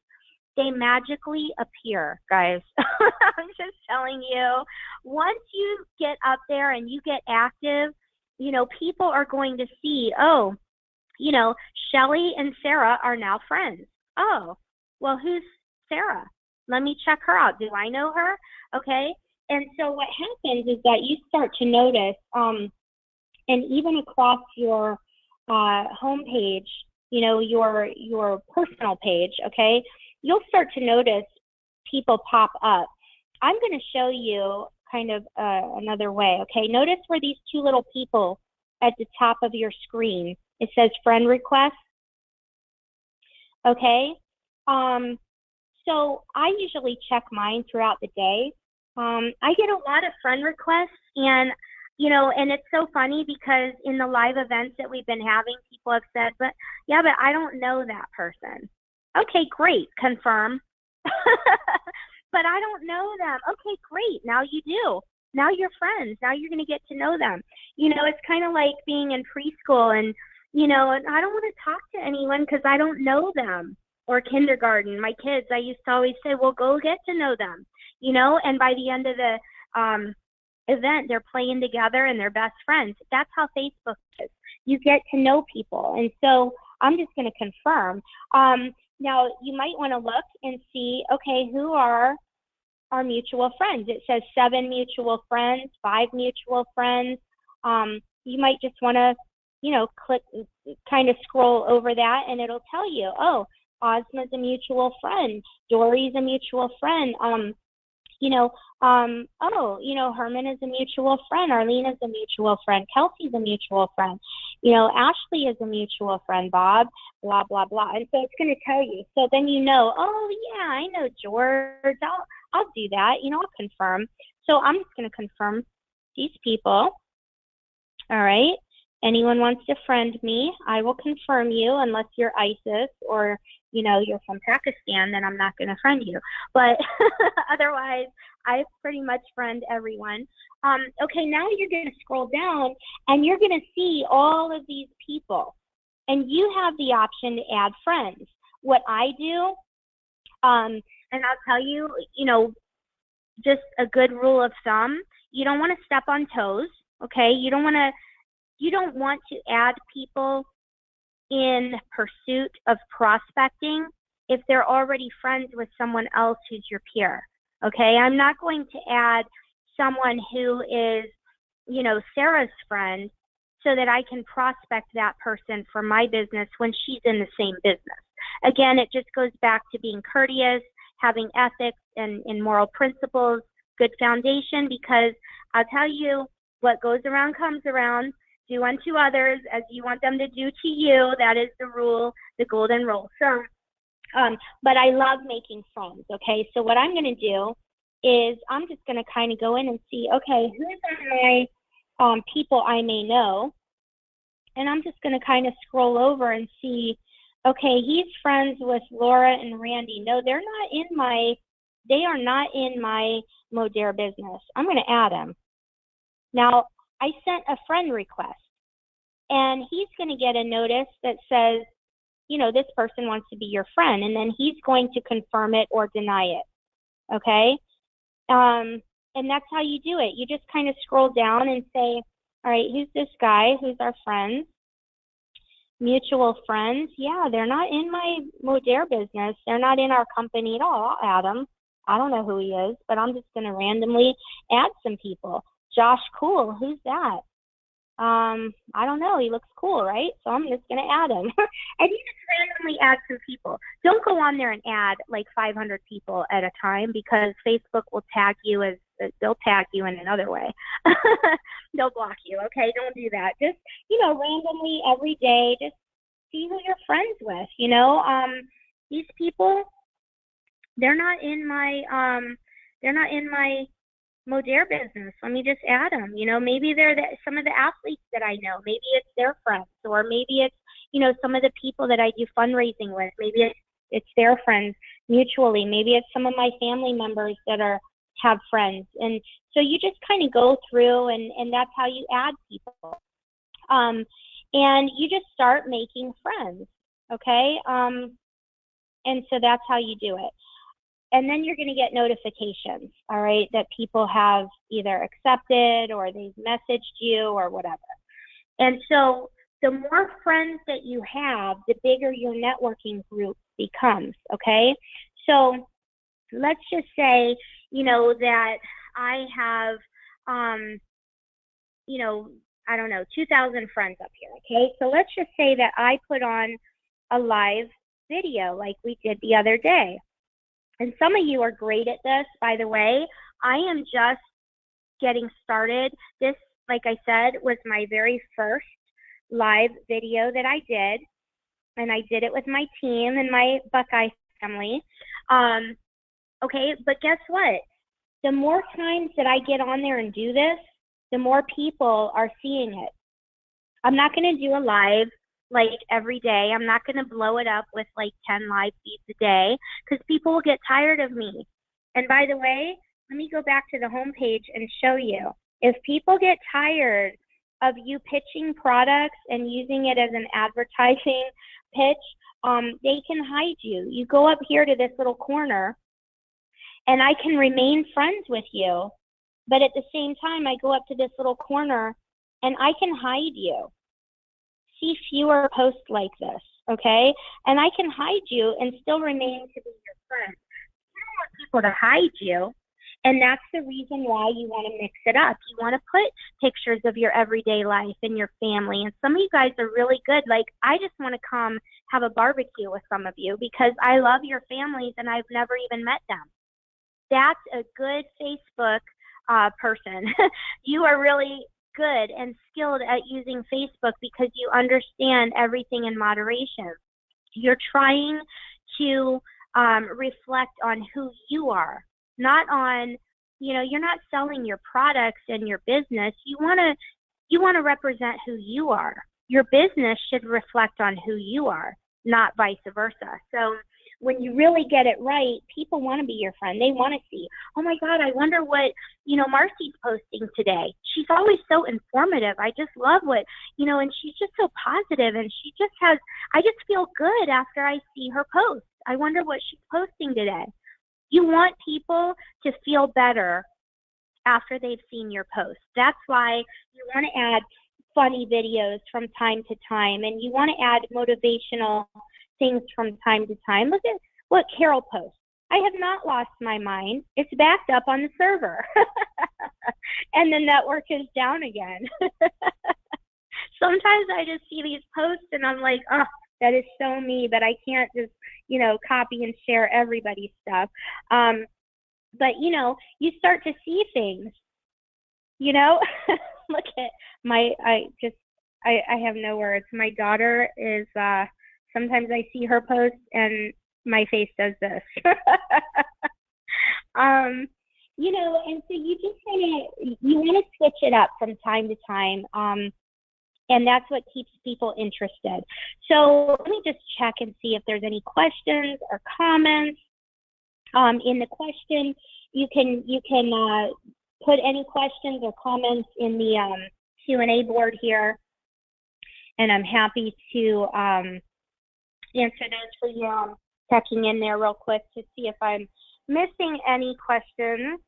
They magically appear, guys. I'm just telling you, once you get up there and you get active, people are going to see, Shelly and Sarah are now friends. Oh, well, who's Sarah? Let me check her out. Do I know her? Okay. And so what happens is that you start to notice, and even across your home page, your personal page, okay, you'll start to notice people pop up. I'm going to show you kind of another way, okay? Notice where these two little people at the top of your screen, it says friend request, okay? So I usually check mine throughout the day. I get a lot of friend requests, and, And it's so funny because in the live events that we've been having, people have said, but yeah, but I don't know that person. Okay, great, confirm. But I don't know them. Okay, great, now you do. Now you're friends. Now you're going to get to know them. It's kind of like being in preschool and, and I don't want to talk to anyone because I don't know them. Or kindergarten. My kids, I used to always say, well, go get to know them, and by the end of the event, they're playing together and they're best friends. That's how Facebook is. You get to know people. And so I'm just going to confirm. Now, you might want to look and see, okay, who are our mutual friends? It says 7 mutual friends, 5 mutual friends. You might just want to, click, kind of scroll over that, and it'll tell you, oh, Ozma's a mutual friend. Dory's a mutual friend. Herman is a mutual friend. Arlene is a mutual friend. Kelsey's a mutual friend. Ashley is a mutual friend. Bob, blah, blah, blah. And so it's going to tell you. So then oh, yeah, I know George. I'll do that. I'll confirm. So I'm just going to confirm these people. All right. Anyone wants to friend me, I will confirm you unless you're ISIS or, you're from Pakistan, then I'm not going to friend you. But otherwise, I pretty much friend everyone. Okay, now you're going to scroll down and you're going to see all of these people. And you have the option to add friends. What I do, and I'll tell you, just a good rule of thumb, you don't want to step on toes, okay? You don't want to add people in pursuit of prospecting if they're already friends with someone else who's your peer. Okay, I'm not going to add someone who is, Sarah's friend so that I can prospect that person for my business when she's in the same business. Again, it just goes back to being courteous, having ethics and moral principles, good foundation, because I'll tell you, what goes around comes around. Do unto others as you want them to do to you. That is the rule, the golden rule. So, but I love making friends, okay? So what I'm going to do is I'm just going to kind of go in and see, okay, who's on my people I may know? And I'm just going to kind of scroll over and see, okay, he's friends with Laura and Randy. No, they are not in my Modere business. I'm going to add him. Now, I sent a friend request, and he's going to get a notice that says, this person wants to be your friend, and then he's going to confirm it or deny it, okay? And that's how you do it. You just kind of scroll down and say, all right, who's this guy? Who's our friends? Mutual friends? Yeah, they're not in my Modere business. They're not in our company at all. I'll add him. I don't know who he is, but I'm just going to randomly add some people. Josh Cool, who's that? I don't know. He looks cool, right? So I'm just going to add him. And you just randomly add some people. Don't go on there and add like 500 people at a time because Facebook will tag you they'll tag you in another way. They'll block you. Okay, don't do that. Just, randomly every day, just see who you're friends with, these people, they're not in my Modere business. Let me just add them. Maybe they're some of the athletes that I know. Maybe it's their friends, or maybe it's, some of the people that I do fundraising with. Maybe it's their friends mutually. Maybe it's some of my family members that have friends. And so you just kind of go through and that's how you add people. And you just start making friends. Okay. And so that's how you do it. And then you're going to get notifications, all right, that people have either accepted or they've messaged you or whatever. And so the more friends that you have, the bigger your networking group becomes, okay? So let's just say, that I have, I don't know, 2,000 friends up here, okay? So let's just say that I put on a live video like we did the other day. And some of you are great at this, by the way. I am just getting started. This, like I said, was my very first live video that I did. And I did it with my team and my Buckeye family. Okay, but guess what? The more times that I get on there and do this, the more people are seeing it. I'm not going to do a live like every day. I'm not going to blow it up with like 10 live feeds a day because people will get tired of me. And by the way, let me go back to the homepage and show you. If people get tired of you pitching products and using it as an advertising pitch, they can hide you. You go up here to this little corner and I can remain friends with you. But at the same time, I go up to this little corner and I can hide you. See fewer posts like this, okay? And I can hide you and still remain to be your friend. You don't want people to hide you. And that's the reason why you want to mix it up. You want to put pictures of your everyday life and your family. And some of you guys are really good. Like, I just want to come have a barbecue with some of you because I love your families and I've never even met them. That's a good Facebook person. You are really good and skilled at using Facebook because you understand everything in moderation. You're trying to reflect on who you are, not on, you're not selling your products and your business. You want to represent who you are. Your business should reflect on who you are, not vice versa. So when you really get it right, people want to be your friend. They want to see, oh my God, I wonder what, Marcy's posting today. She's always so informative. I just love what, and she's just so positive and she just has, I just feel good after I see her post. I wonder what she's posting today. You want people to feel better after they've seen your post. That's why you want to add funny videos from time to time and you want to add motivational things from time to time. Look at what Carol posts. I have not lost my mind. It's backed up on the server. And the network is down again. Sometimes I just see these posts and I'm like, oh, that is so me, but I can't just, copy and share everybody's stuff. But, you start to see things, look at I have no words. My daughter is, sometimes I see her post and my face does this. And so you just you want to switch it up from time to time. And that's what keeps people interested. So let me just check and see if there's any questions or comments. In the question, you can put any questions or comments in the Q&A board here. And I'm happy to answer those for you. I'm checking in there real quick to see if I'm missing any questions.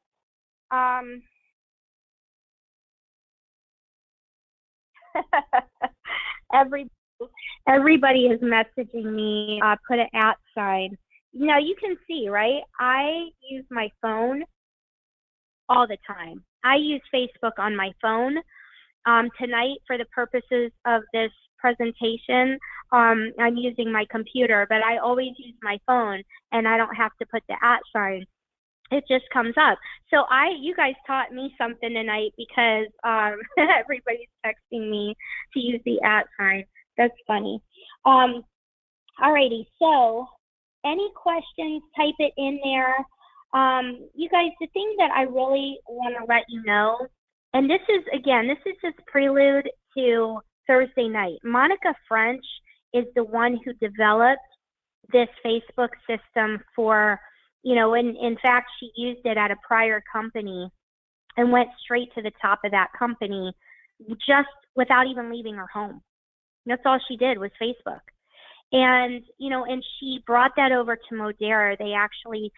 Everybody is messaging me, put an @ sign. Now you can see, right? I use my phone all the time. I use Facebook on my phone. Tonight, for the purposes of this presentation, I'm using my computer, but I always use my phone and I don't have to put the @ sign. It just comes up. So you guys taught me something tonight because everybody's texting me to use the @ sign. That's funny. Alrighty, so any questions, type it in there. You guys, the thing that I really want to let you know, and this is just prelude to Thursday night. Monica French is the one who developed this Facebook system for, in fact, she used it at a prior company and went straight to the top of that company just without even leaving her home. That's all she did was Facebook. And, and she brought that over to Modera. They actually,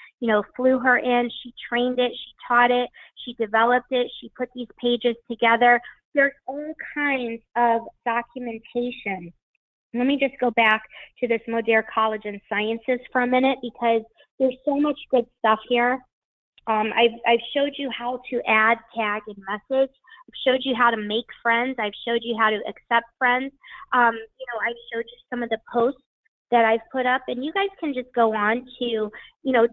flew her in. She trained it. She taught it. She developed it. She put these pages together. There's all kinds of documentation. Let me just go back to this Modera College and Sciences for a minute because there's so much good stuff here. I've showed you how to add, tag, and message. I've showed you how to make friends. I've showed you how to accept friends. I've showed you some of the posts that I've put up, and you guys can just go on to,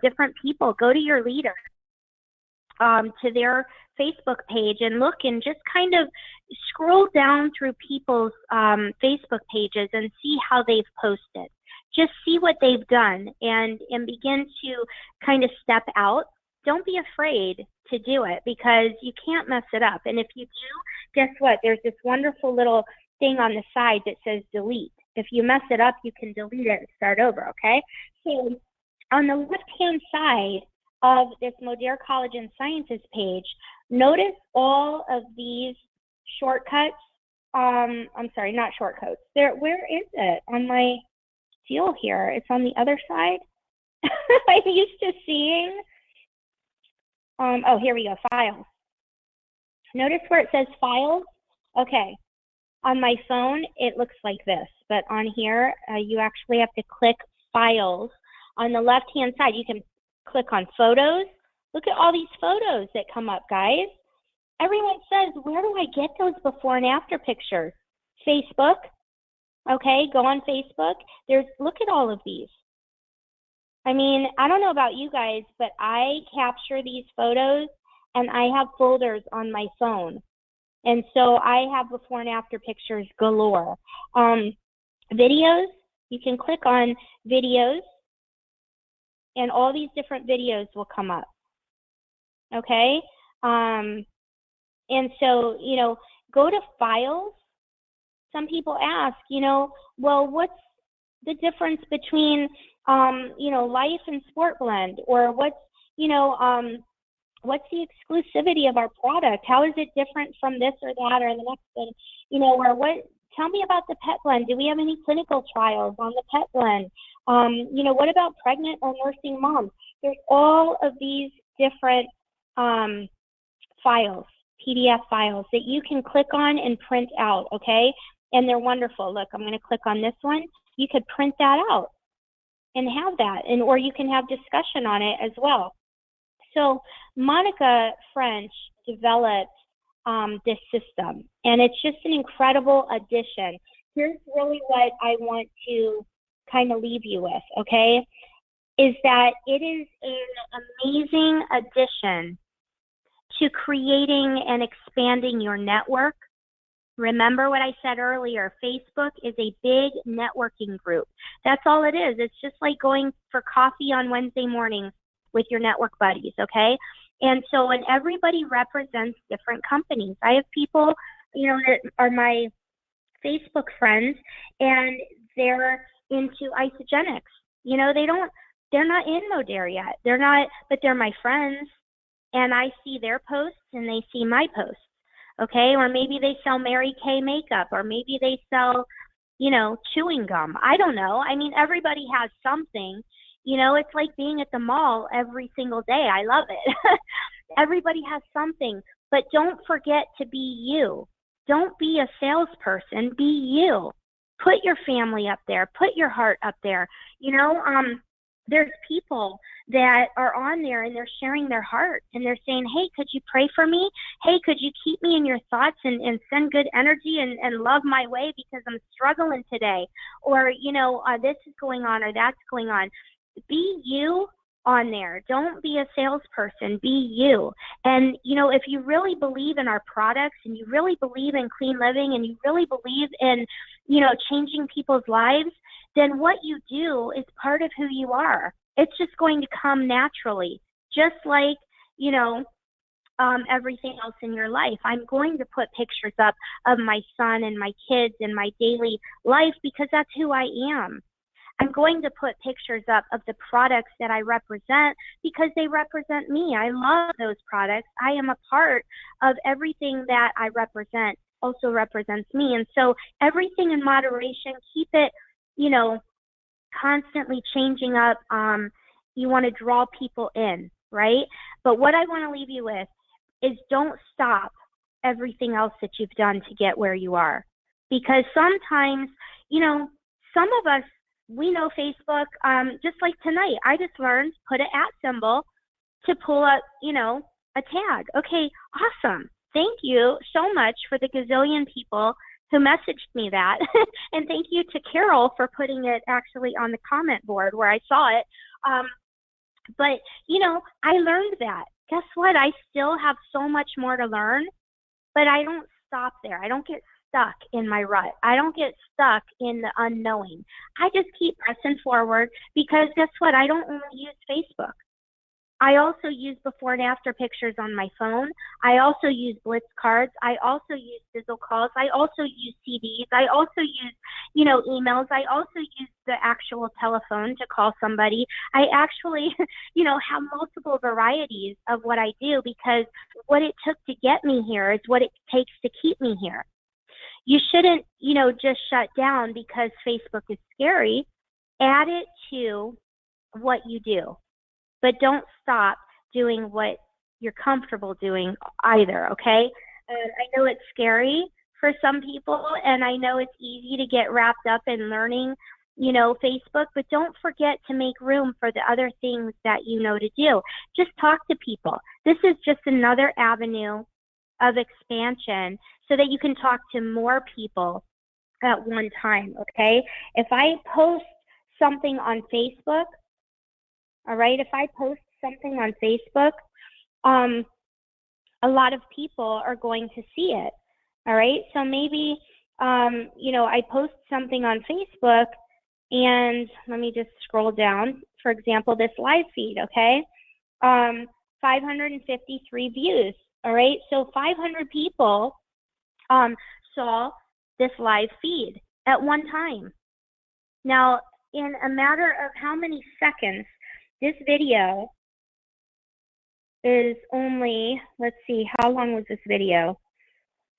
different people. Go to your leader, to their Facebook page and look and just kind of scroll down through people's Facebook pages and see how they've posted. Just see what they've done and begin to kind of step out don't be afraid to do it because you can't mess it up. And if you do, guess what? There's this wonderful little thing on the side that says delete. If you mess it up, you can delete it and start over, okay? So on the left-hand side of this Modere Collagen Sciences page, notice all of these shortcuts. I'm sorry, not shortcuts. Where is it on my deal here? It's on the other side. I'm used to seeing, oh, here we go, files. Notice where it says files? Okay. On my phone, it looks like this, but on here, you actually have to click files. On the left-hand side, you can click on photos. Look at all these photos that come up, guys. Everyone says, where do I get those before and after pictures? Facebook. Okay, go on Facebook. Look at all of these. I mean, I don't know about you guys, but I capture these photos and I have folders on my phone. And so I have before and after pictures galore. Videos, you can click on videos and all these different videos will come up. Okay? And so, go to files. Some people ask, well, what's the difference between, life and sport blend, or what's the exclusivity of our product? How is it different from this or that or the next thing? Tell me about the pet blend. Do we have any clinical trials on the pet blend? What about pregnant or nursing moms? There's all of these different files, PDF files that you can click on and print out, okay? And they're wonderful. Look, I'm going to click on this one. You could print that out and have that, or you can have discussion on it as well. So Monica French developed this system, and it's just an incredible addition. Here's really what I want to kind of leave you with, okay, is that it is an amazing addition to creating and expanding your network. Remember what I said earlier, Facebook is a big networking group. That's all it is. It's just like going for coffee on Wednesday mornings with your network buddies, okay? And so, and everybody represents different companies. I have people, that are my Facebook friends, and they're into isogenics. They're not in Modere yet. They're not, but they're my friends, and I see their posts and they see my posts, okay? Or maybe they sell Mary Kay makeup, or maybe they sell, chewing gum. I don't know. I mean, everybody has something. It's like being at the mall every single day. I love it. Everybody has something, but don't forget to be you. Don't be a salesperson. Be you. Put your family up there. Put your heart up there. There's people that are on there and they're sharing their heart and they're saying, hey, could you pray for me? Hey, could you keep me in your thoughts and send good energy and love my way because I'm struggling today? Or, this is going on or that's going on. Be you on there. Don't be a salesperson. Be you. And, if you really believe in our products and you really believe in clean living and you really believe in, changing people's lives, then what you do is part of who you are. It's just going to come naturally, just like, everything else in your life. I'm going to put pictures up of my son and my kids and my daily life because that's who I am. I'm going to put pictures up of the products that I represent because they represent me. I love those products. I am a part of everything that I represent also represents me. And so everything in moderation, keep it, constantly changing up. You want to draw people in, right? But what I want to leave you with is don't stop everything else that you've done to get where you are. Because sometimes, some of us, we know Facebook, just like tonight, I just learned, put an @ symbol to pull up, a tag. Okay, awesome. Thank you so much for the gazillion people who messaged me that. And thank you to Carol for putting it actually on the comment board where I saw it. But, I learned that. Guess what? I still have so much more to learn, but I don't stop there. I don't get stuck in my rut. I don't get stuck in the unknowing. I just keep pressing forward because guess what? I don't only use Facebook. I also use before and after pictures on my phone. I also use Blitz cards. I also use Sizzle calls. I also use CDs. I also use, emails. I also use the actual telephone to call somebody. I actually, have multiple varieties of what I do because what it took to get me here is what it takes to keep me here. You shouldn't, just shut down because Facebook is scary. Add it to what you do. But don't stop doing what you're comfortable doing either, okay? I know it's scary for some people, and I know it's easy to get wrapped up in learning, Facebook, but don't forget to make room for the other things that you know to do. Just talk to people. This is just another avenue of expansion so that you can talk to more people at one time, okay? If I post something on Facebook, all right, if I post something on Facebook, a lot of people are going to see it. All right, so maybe, I post something on Facebook, and let me just scroll down. For example, this live feed, okay? 553 views. All right, so 500 people saw this live feed at one time. Now, in a matter of how many seconds, this video is only, let's see, how long was this video?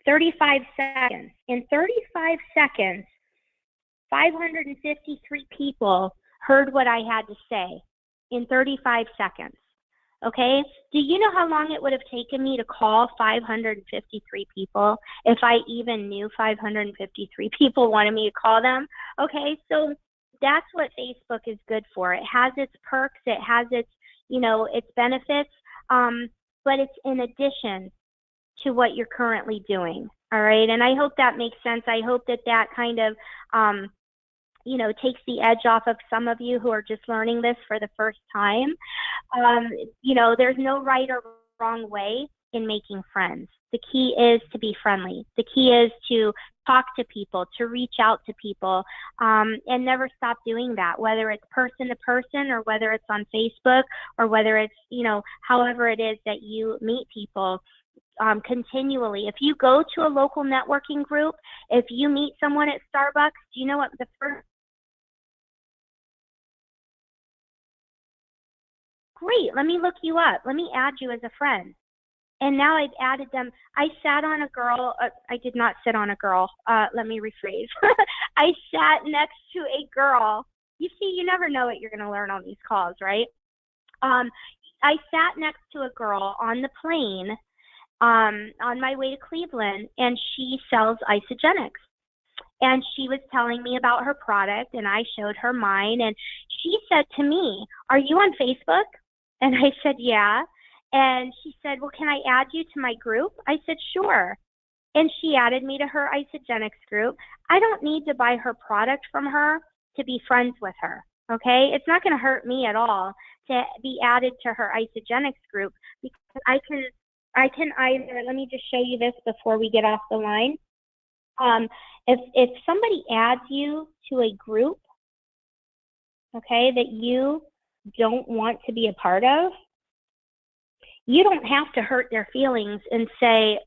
35 seconds. In 35 seconds, 553 people heard what I had to say in 35 seconds. Okay? Do you know how long it would have taken me to call 553 people if I even knew 553 people wanted me to call them? Okay, so that's what Facebook is good for. It has its perks, it has its, its benefits, but it's in addition to what you're currently doing. All right, and I hope that makes sense. I hope that kind of, takes the edge off of some of you who are just learning this for the first time. There's no right or wrong way in making friends. The key is to be friendly. The key is to talk to people, to reach out to people, and never stop doing that, whether it's person to person or whether it's on Facebook or whether it's, however it is that you meet people. Continually. If you go to a local networking group, if you meet someone at Starbucks, do you know what the first? Great, let me look you up. Let me add you as a friend. And now I've added them. I sat on a girl. I did not sit on a girl. Let me rephrase. I sat next to a girl. You see, you never know what you're going to learn on these calls, right? I sat next to a girl on the plane on my way to Cleveland, and she sells Isogenics. And she was telling me about her product, and I showed her mine, and she said to me, "Are you on Facebook?" And I said, "Yeah." And she said, "Well, can I add you to my group?" I said, "Sure." And she added me to her Isogenics group. I don't need to buy her product from her to be friends with her, okay? It's not going to hurt me at all to be added to her Isogenics group because I can either, let me just show you this before we get off the line. If somebody adds you to a group, okay, that you don't want to be a part of, you don't have to hurt their feelings and say,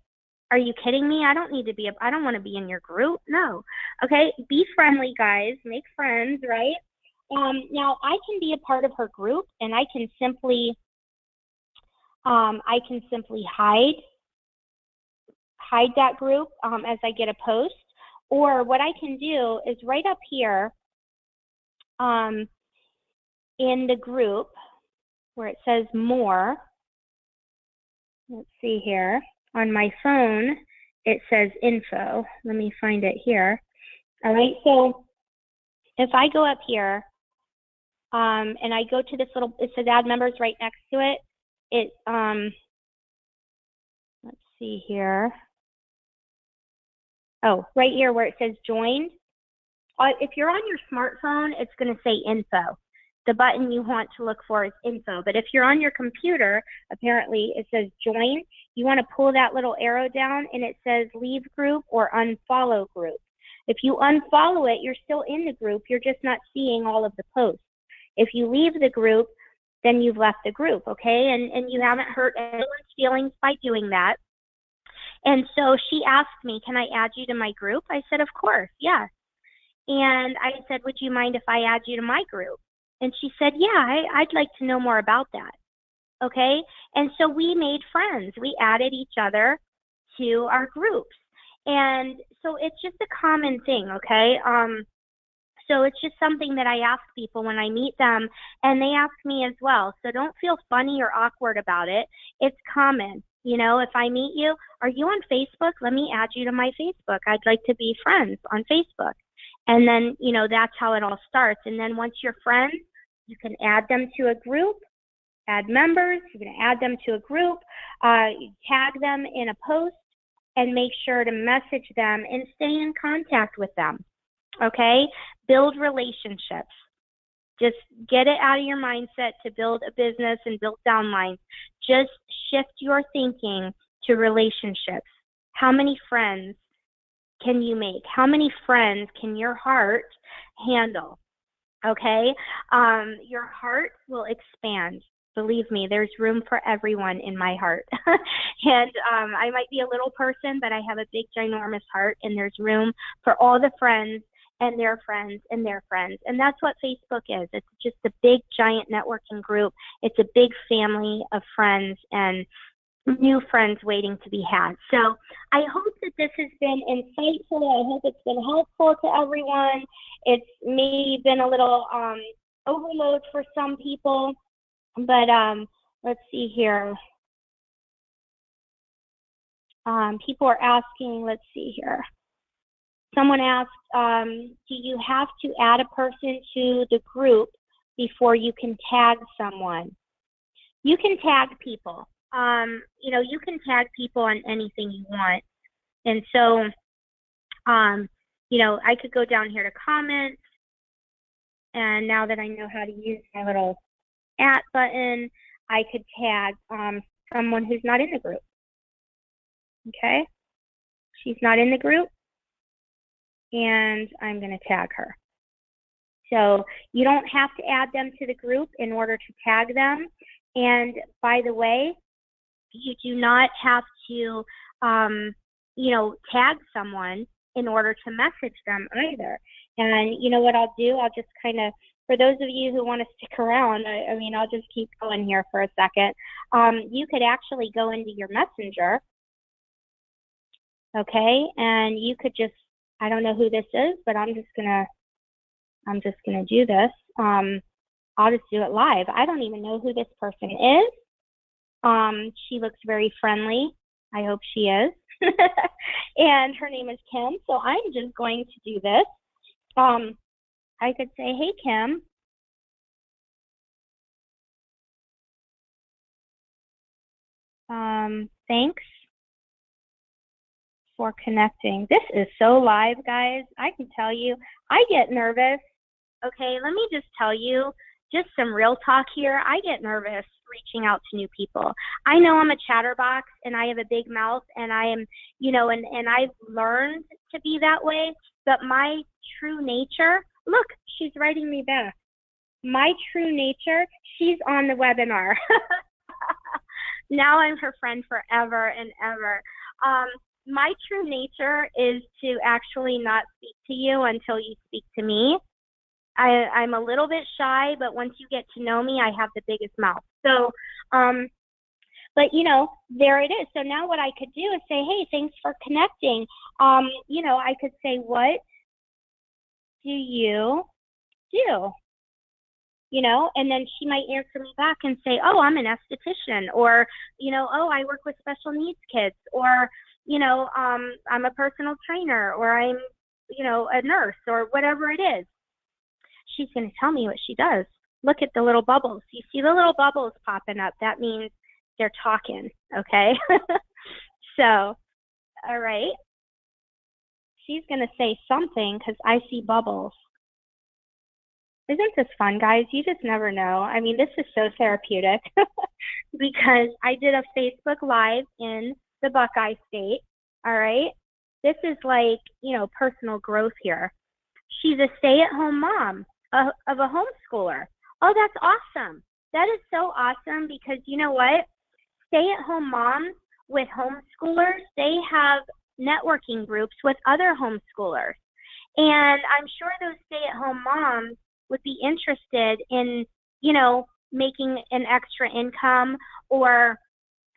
"Are you kidding me? I don't want to be in your group." No. Okay, be friendly, guys, make friends, right? Now I can be a part of her group, and I can simply hide that group as I get a post. Or what I can do is right up here in the group where it says more, let's see here, on my phone it says info. Let me find it here. All right, so if I go up here and I go to this little, it says add members right next to it. Let's see here. Oh, right here where it says joined. If you're on your smartphone, it's going to say info. The button you want to look for is info. But if you're on your computer, apparently it says join. You want to pull that little arrow down and it says leave group or unfollow group. If you unfollow it, you're still in the group. You're just not seeing all of the posts. If you leave the group, then you've left the group, okay? And you haven't hurt anyone's feelings by doing that. And so she asked me, can I add you to my group? I said, of course, yes. And I said, would you mind if I add you to my group? And she said, yeah, I'd like to know more about that. Okay. And so we made friends. We added each other to our groups. And so it's just a common thing. Okay. So it's just something that I ask people when I meet them, and they ask me as well. So don't feel funny or awkward about it. It's common. You know, if I meet you, are you on Facebook? Let me add you to my Facebook. I'd like to be friends on Facebook. And then, you know, that's how it all starts. And then once you're friends, you can add them to a group, add members, you can add them to a group, you tag them in a post, and make sure to message them and stay in contact with them. Okay? Build relationships. Just get it out of your mindset to build a business and build downlines. Just shift your thinking to relationships. How many friends can you make? How many friends can your heart handle? Okay? Your heart will expand. Believe me, there's room for everyone in my heart. And I might be a little person, but I have a big, ginormous heart, and there's room for all the friends and their friends and their friends. And that's what Facebook is. It's just a big, giant networking group. It's a big family of friends and new friends waiting to be had. So I hope that this has been insightful. I hope it's been helpful to everyone. It's maybe been a little overload for some people, but let's see here. People are asking, let's see here. Someone asked, do you have to add a person to the group before you can tag someone? You can tag people. You know, you can tag people on anything you want. And so, you know, I could go down here to comments, and now that I know how to use my little @ button, I could tag someone who's not in the group. Okay? She's not in the group, and I'm going to tag her. So you don't have to add them to the group in order to tag them. And by the way, you do not have to, you know, tag someone in order to message them either. And you know what I'll do? I'll just kind of, for those of you who want to stick around, I mean, I'll just keep going here for a second. You could actually go into your messenger, okay? And you could just, I don't know who this is, but I'm just gonna do this. I'll just do it live. I don't even know who this person is. She looks very friendly. I hope she is. And her name is Kim. So I'm just going to do this. I could say, hey, Kim. Thanks for connecting. This is so live, guys. I can tell you, I get nervous. Okay, let me just tell you, just some real talk here. I get nervous reaching out to new people. I know I'm a chatterbox and I have a big mouth, and I am, you know, and I've learned to be that way, but my true nature, look, she's writing me back. My true nature, she's on the webinar. Now I'm her friend forever and ever. My true nature is to actually not speak to you until you speak to me. I'm a little bit shy, but once you get to know me, I have the biggest mouth. So, but you know, there it is. So now what I could do is say, hey, thanks for connecting. You know, I could say, what do you do? You know, and then she might answer me back and say, oh, I'm an esthetician, or, you know, oh, I work with special needs kids, or, you know, I'm a personal trainer, or I'm, you know, a nurse, or whatever it is. She's going to tell me what she does. Look at the little bubbles. You see the little bubbles popping up. That means they're talking, okay? So, all right. She's going to say something because I see bubbles. Isn't this fun, guys? You just never know. I mean, this is so therapeutic because I did a Facebook Live in the Buckeye State, all right? This is like, you know, personal growth here. She's a stay-at-home mom of a homeschooler. Oh, that's awesome. That is so awesome because you know what? Stay-at-home moms with homeschoolers, they have networking groups with other homeschoolers. And I'm sure those stay-at-home moms would be interested in, making an extra income or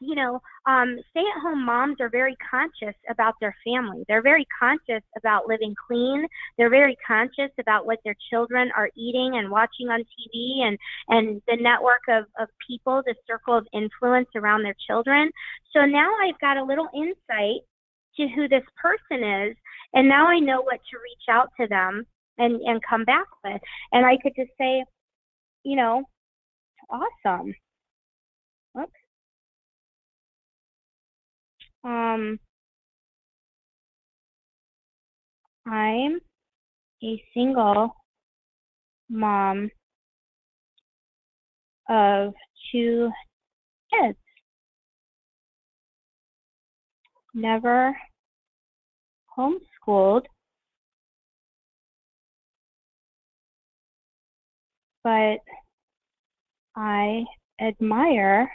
stay-at-home moms are very conscious about their family. They're very conscious about living clean. They're very conscious about what their children are eating and watching on TV and the network of people, the circle of influence around their children. So now I've got a little insight to who this person is, and now I know what to reach out to them and come back with. And I could just say, awesome. Oops. I'm a single mom of 2 kids. Never homeschooled, but I admire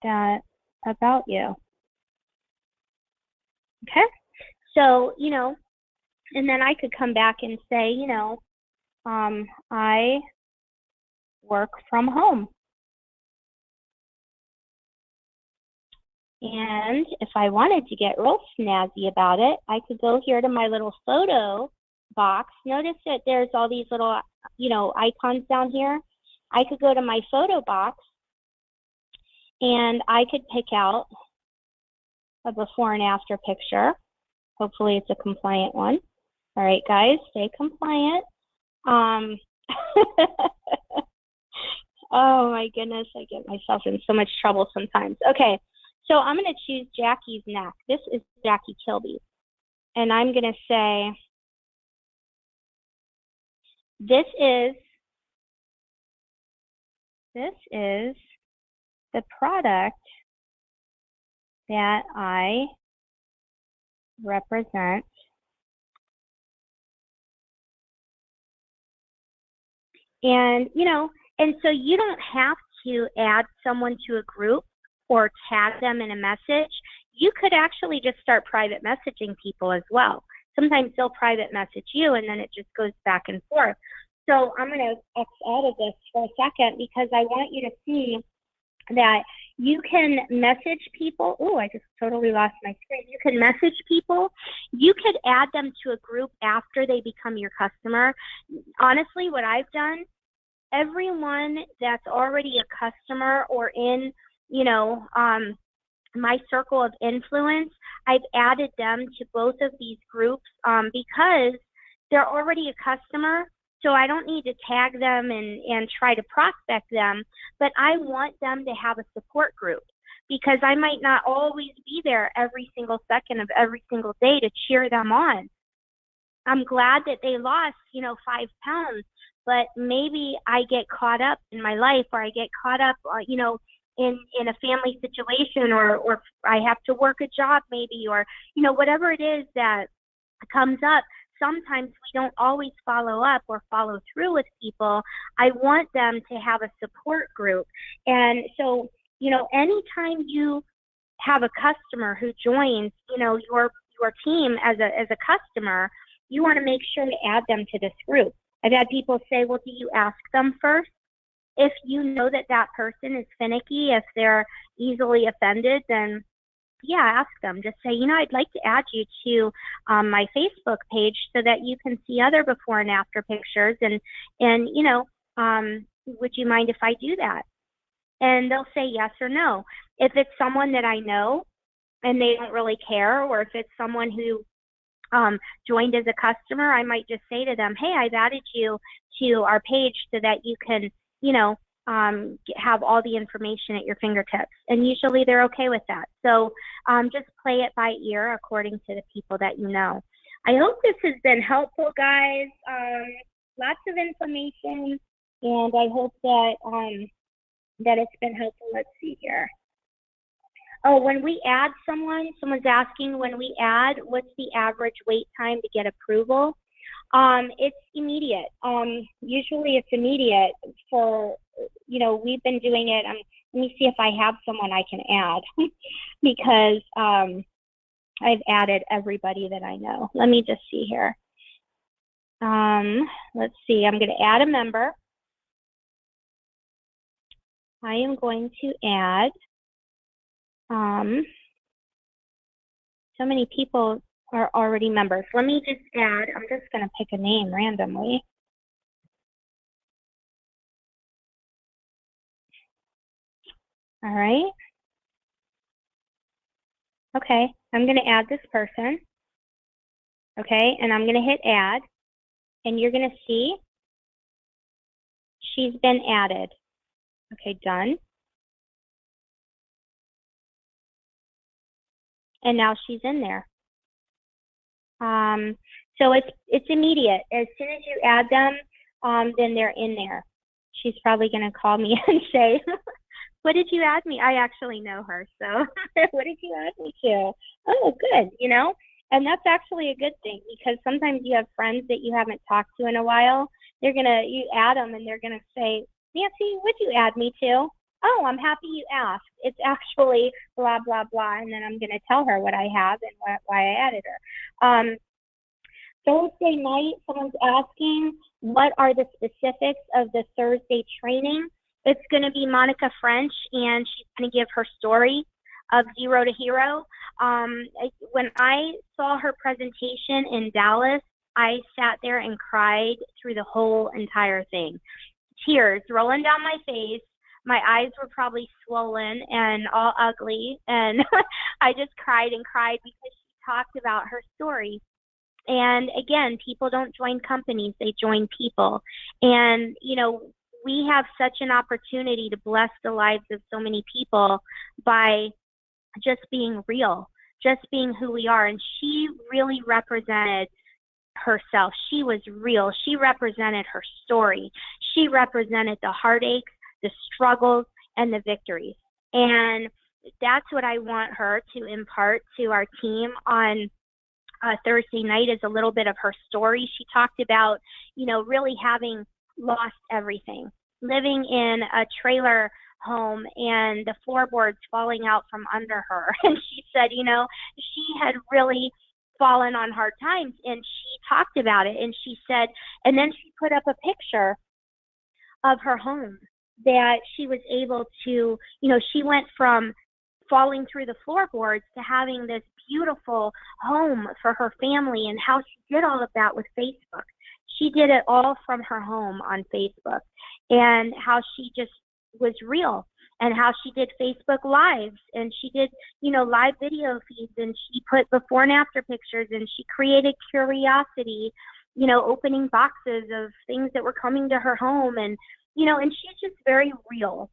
that about you. Okay? So, and then I could come back and say, I work from home. And if I wanted to get real snazzy about it, I could go here to my little photo box. Notice that there's all these little, icons down here. I could go to my photo box and I could pick out a before and after picture. Hopefully it's a compliant one. All right, guys, stay compliant. Oh my goodness, I get myself in so much trouble sometimes. Okay, so I'm going to choose Jackie's neck. This is Jackie Kilby. And I'm going to say, this is the product that I represent. And, and so you don't have to add someone to a group or tag them in a message. You could actually just start private messaging people as well. Sometimes they'll private message you and then it just goes back and forth. So I'm going to X out of this for a second because I want you to see that you can message people. Oh, I just totally lost my screen. You can message people. You could add them to a group after they become your customer. Honestly, what I've done, everyone that's already a customer or in, my circle of influence, I've added them to both of these groups because they're already a customer. So I don't need to tag them and try to prospect them, but I want them to have a support group because I might not always be there every single second of every single day to cheer them on. I'm glad that they lost, 5 pounds, but maybe I get caught up in my life or I get caught up, in a family situation or I have to work a job maybe or, whatever it is that comes up. Sometimes we don't always follow up or follow through with people. I want them to have a support group. And so, anytime you have a customer who joins, your team as a customer, you want to make sure to add them to this group. I've had people say, well, do you ask them first? If you know that person is finicky, if they're easily offended, then yeah, ask them. Just say, I'd like to add you to my Facebook page so that you can see other before and after pictures. And would you mind if I do that? And they'll say yes or no. If it's someone that I know and they don't really care, or if it's someone who joined as a customer, I might just say to them, hey, I've added you to our page so that you can, have all the information at your fingertips. And usually they're okay with that. So just play it by ear according to the people that you know. I hope this has been helpful, guys. Lots of information, and I hope that that it's been helpful. Let's see here. Oh, when we add someone's asking when we add, what's the average wait time to get approval? It's immediate. Usually it's immediate for, we've been doing it. Let me see if I have someone I can add because I've added everybody that I know. Let me just see here. Let's see. I'm going to add a member. I am going to add, so many people are already members. Let me just add, I'm just going to pick a name randomly. All right. Okay, I'm going to add this person. Okay, and I'm going to hit add, and you're going to see she's been added. Okay, done. And now she's in there. So it's immediate. As soon as you add them, then they're in there. She's probably going to call me and say, what did you add me? I actually know her, so what did you add me to? Oh, good, and that's actually a good thing because sometimes you have friends that you haven't talked to in a while. You add them and they're going to say, Nancy, what'd you add me to? Oh, I'm happy you asked. It's actually blah, blah, blah, and then I'm going to tell her what I have and why I added her. Thursday night, someone's asking, what are the specifics of the Thursday training? It's going to be Monica French, and she's going to give her story of Zero to Hero. When I saw her presentation in Dallas, I sat there and cried through the whole entire thing. Tears rolling down my face. My eyes were probably swollen and all ugly, and I just cried and cried because she talked about her story. And again, people don't join companies, they join people. And, we have such an opportunity to bless the lives of so many people by just being real, just being who we are. And she really represented herself. She was real. She represented her story. She represented the heartaches, the struggles, and the victories. And that's what I want her to impart to our team on Thursday night, is a little bit of her story. She talked about, really having lost everything, living in a trailer home and the floorboards falling out from under her. And she said, she had really fallen on hard times, and she talked about it. And she said, and then she put up a picture of her home that she was able to, she went from falling through the floorboards to having this beautiful home for her family, and how she did all of that with Facebook. She did it all from her home on Facebook, and how she just was real, and how she did Facebook Lives, and she did, live video feeds, and she put before and after pictures, and she created curiosity, opening boxes of things that were coming to her home, and, and she's just very real.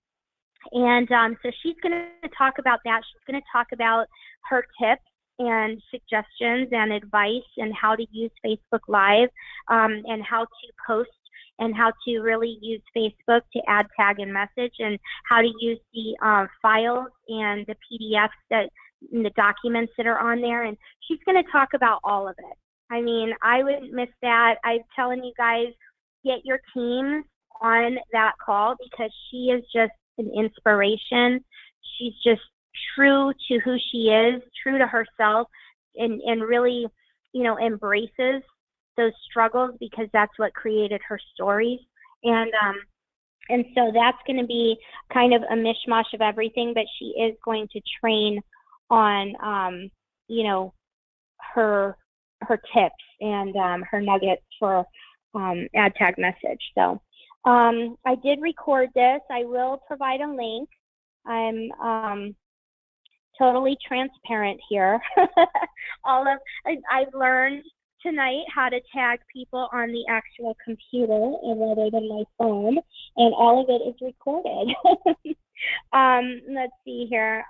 And so she's going to talk about that. She's going to talk about her tips and suggestions and advice and how to use Facebook Live, and how to post, and how to really use Facebook to add, tag, and message, and how to use the files and the PDFs and the documents that are on there. And she's going to talk about all of it. I mean, I wouldn't miss that. I'm telling you guys, get your teams on that call because she is just an inspiration. She's just true to who she is, true to herself, and really, embraces those struggles because that's what created her stories. And so that's going to be kind of a mishmash of everything, but she is going to train on, her tips and her nuggets for add, tag, message. So I did record this. I will provide a link. I'm totally transparent here. I've learned tonight how to tag people on the actual computer rather than my phone, and all of it is recorded. Let's see here.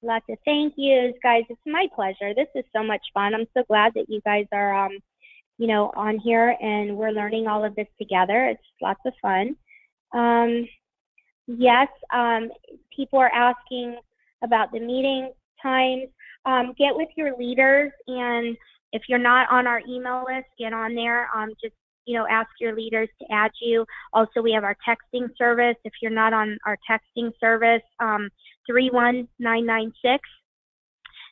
Lots of thank yous, guys. It's my pleasure. This is so much fun. I'm so glad that you guys are, on here and we're learning all of this together. It's lots of fun. Yes, people are asking about the meeting times. Get with your leaders and If you're not on our email list, get on there. Just ask your leaders to add you. Also, we have our texting service. If you're not on our texting service, 31996.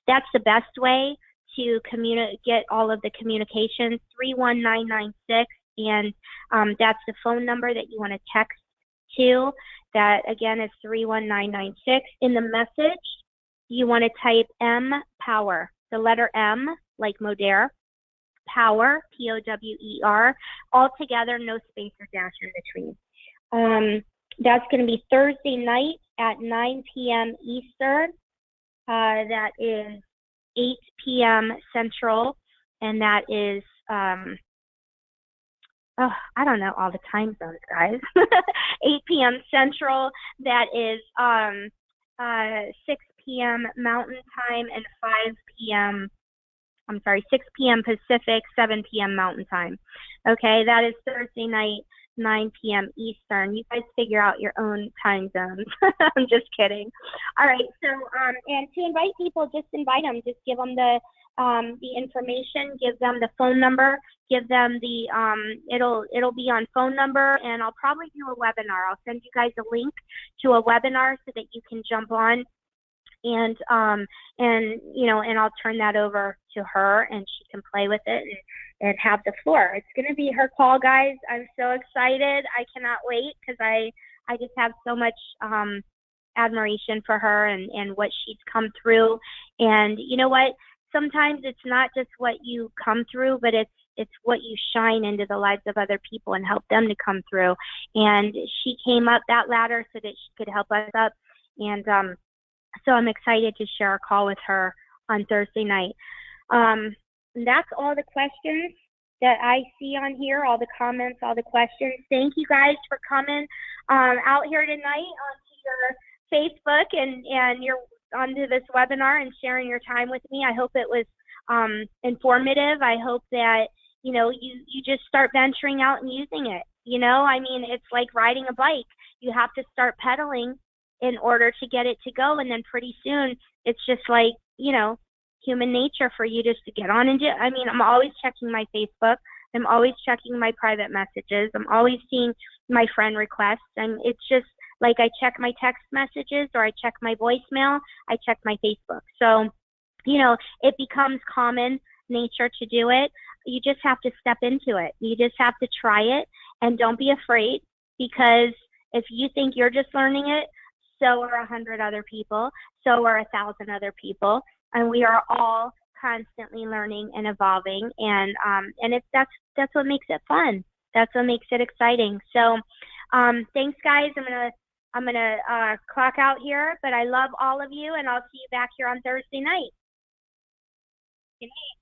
That's the best way to get all of the communications. 31996, and that's the phone number that you want to text to. That again is 31996. In the message, you want to type M power, the letter M like Modere, power, POWER, all together, no space or dash in between. That's going to be Thursday night at 9 p.m. Eastern. That is 8 p.m. Central, and that is, I don't know all the time zones, guys. 8 p.m. Central, that is 6 p.m. Mountain Time, and 6 p.m. Pacific, 7 p.m. Mountain Time. Okay, that is Thursday night, 9 p.m. Eastern. You guys figure out your own time zones. I'm just kidding. All right, so, and to invite people, just invite them. Just give them the information, give them the phone number, give them the, it'll be on phone number, and I'll probably do a webinar. I'll send you guys a link to a webinar so that you can jump on, and I'll turn that over to her, and she can play with it and have the floor. It's going to be her call, guys. I'm so excited. I cannot wait, because I just have so much admiration for her and what she's come through. And you know what? Sometimes it's not just what you come through, but it's what you shine into the lives of other people and help them to come through. And she came up that ladder so that she could help us up. And so I'm excited to share a call with her on Thursday night. That's all the questions that I see on here, all the comments, all the questions. Thank you guys for coming out here tonight onto your Facebook and you're onto this webinar and sharing your time with me. I hope it was informative. I hope that, you just start venturing out and using it. I mean, it's like riding a bike. You have to start pedaling in order to get it to go, and then pretty soon it's just like, human nature for you just to get on and do. I mean, I'm always checking my Facebook. I'm always checking my private messages. I'm always seeing my friend requests, and it's just like I check my text messages or I check my voicemail, I check my Facebook. So, it becomes common nature to do it. You just have to step into it. You just have to try it, and don't be afraid, because if you think you're just learning it, so are 100 other people, so are 1,000 other people, and we are all constantly learning and evolving, and that's what makes it fun. That's what makes it exciting. So, thanks, guys. I'm gonna clock out here, but I love all of you, and I'll see you back here on Thursday night. Good night.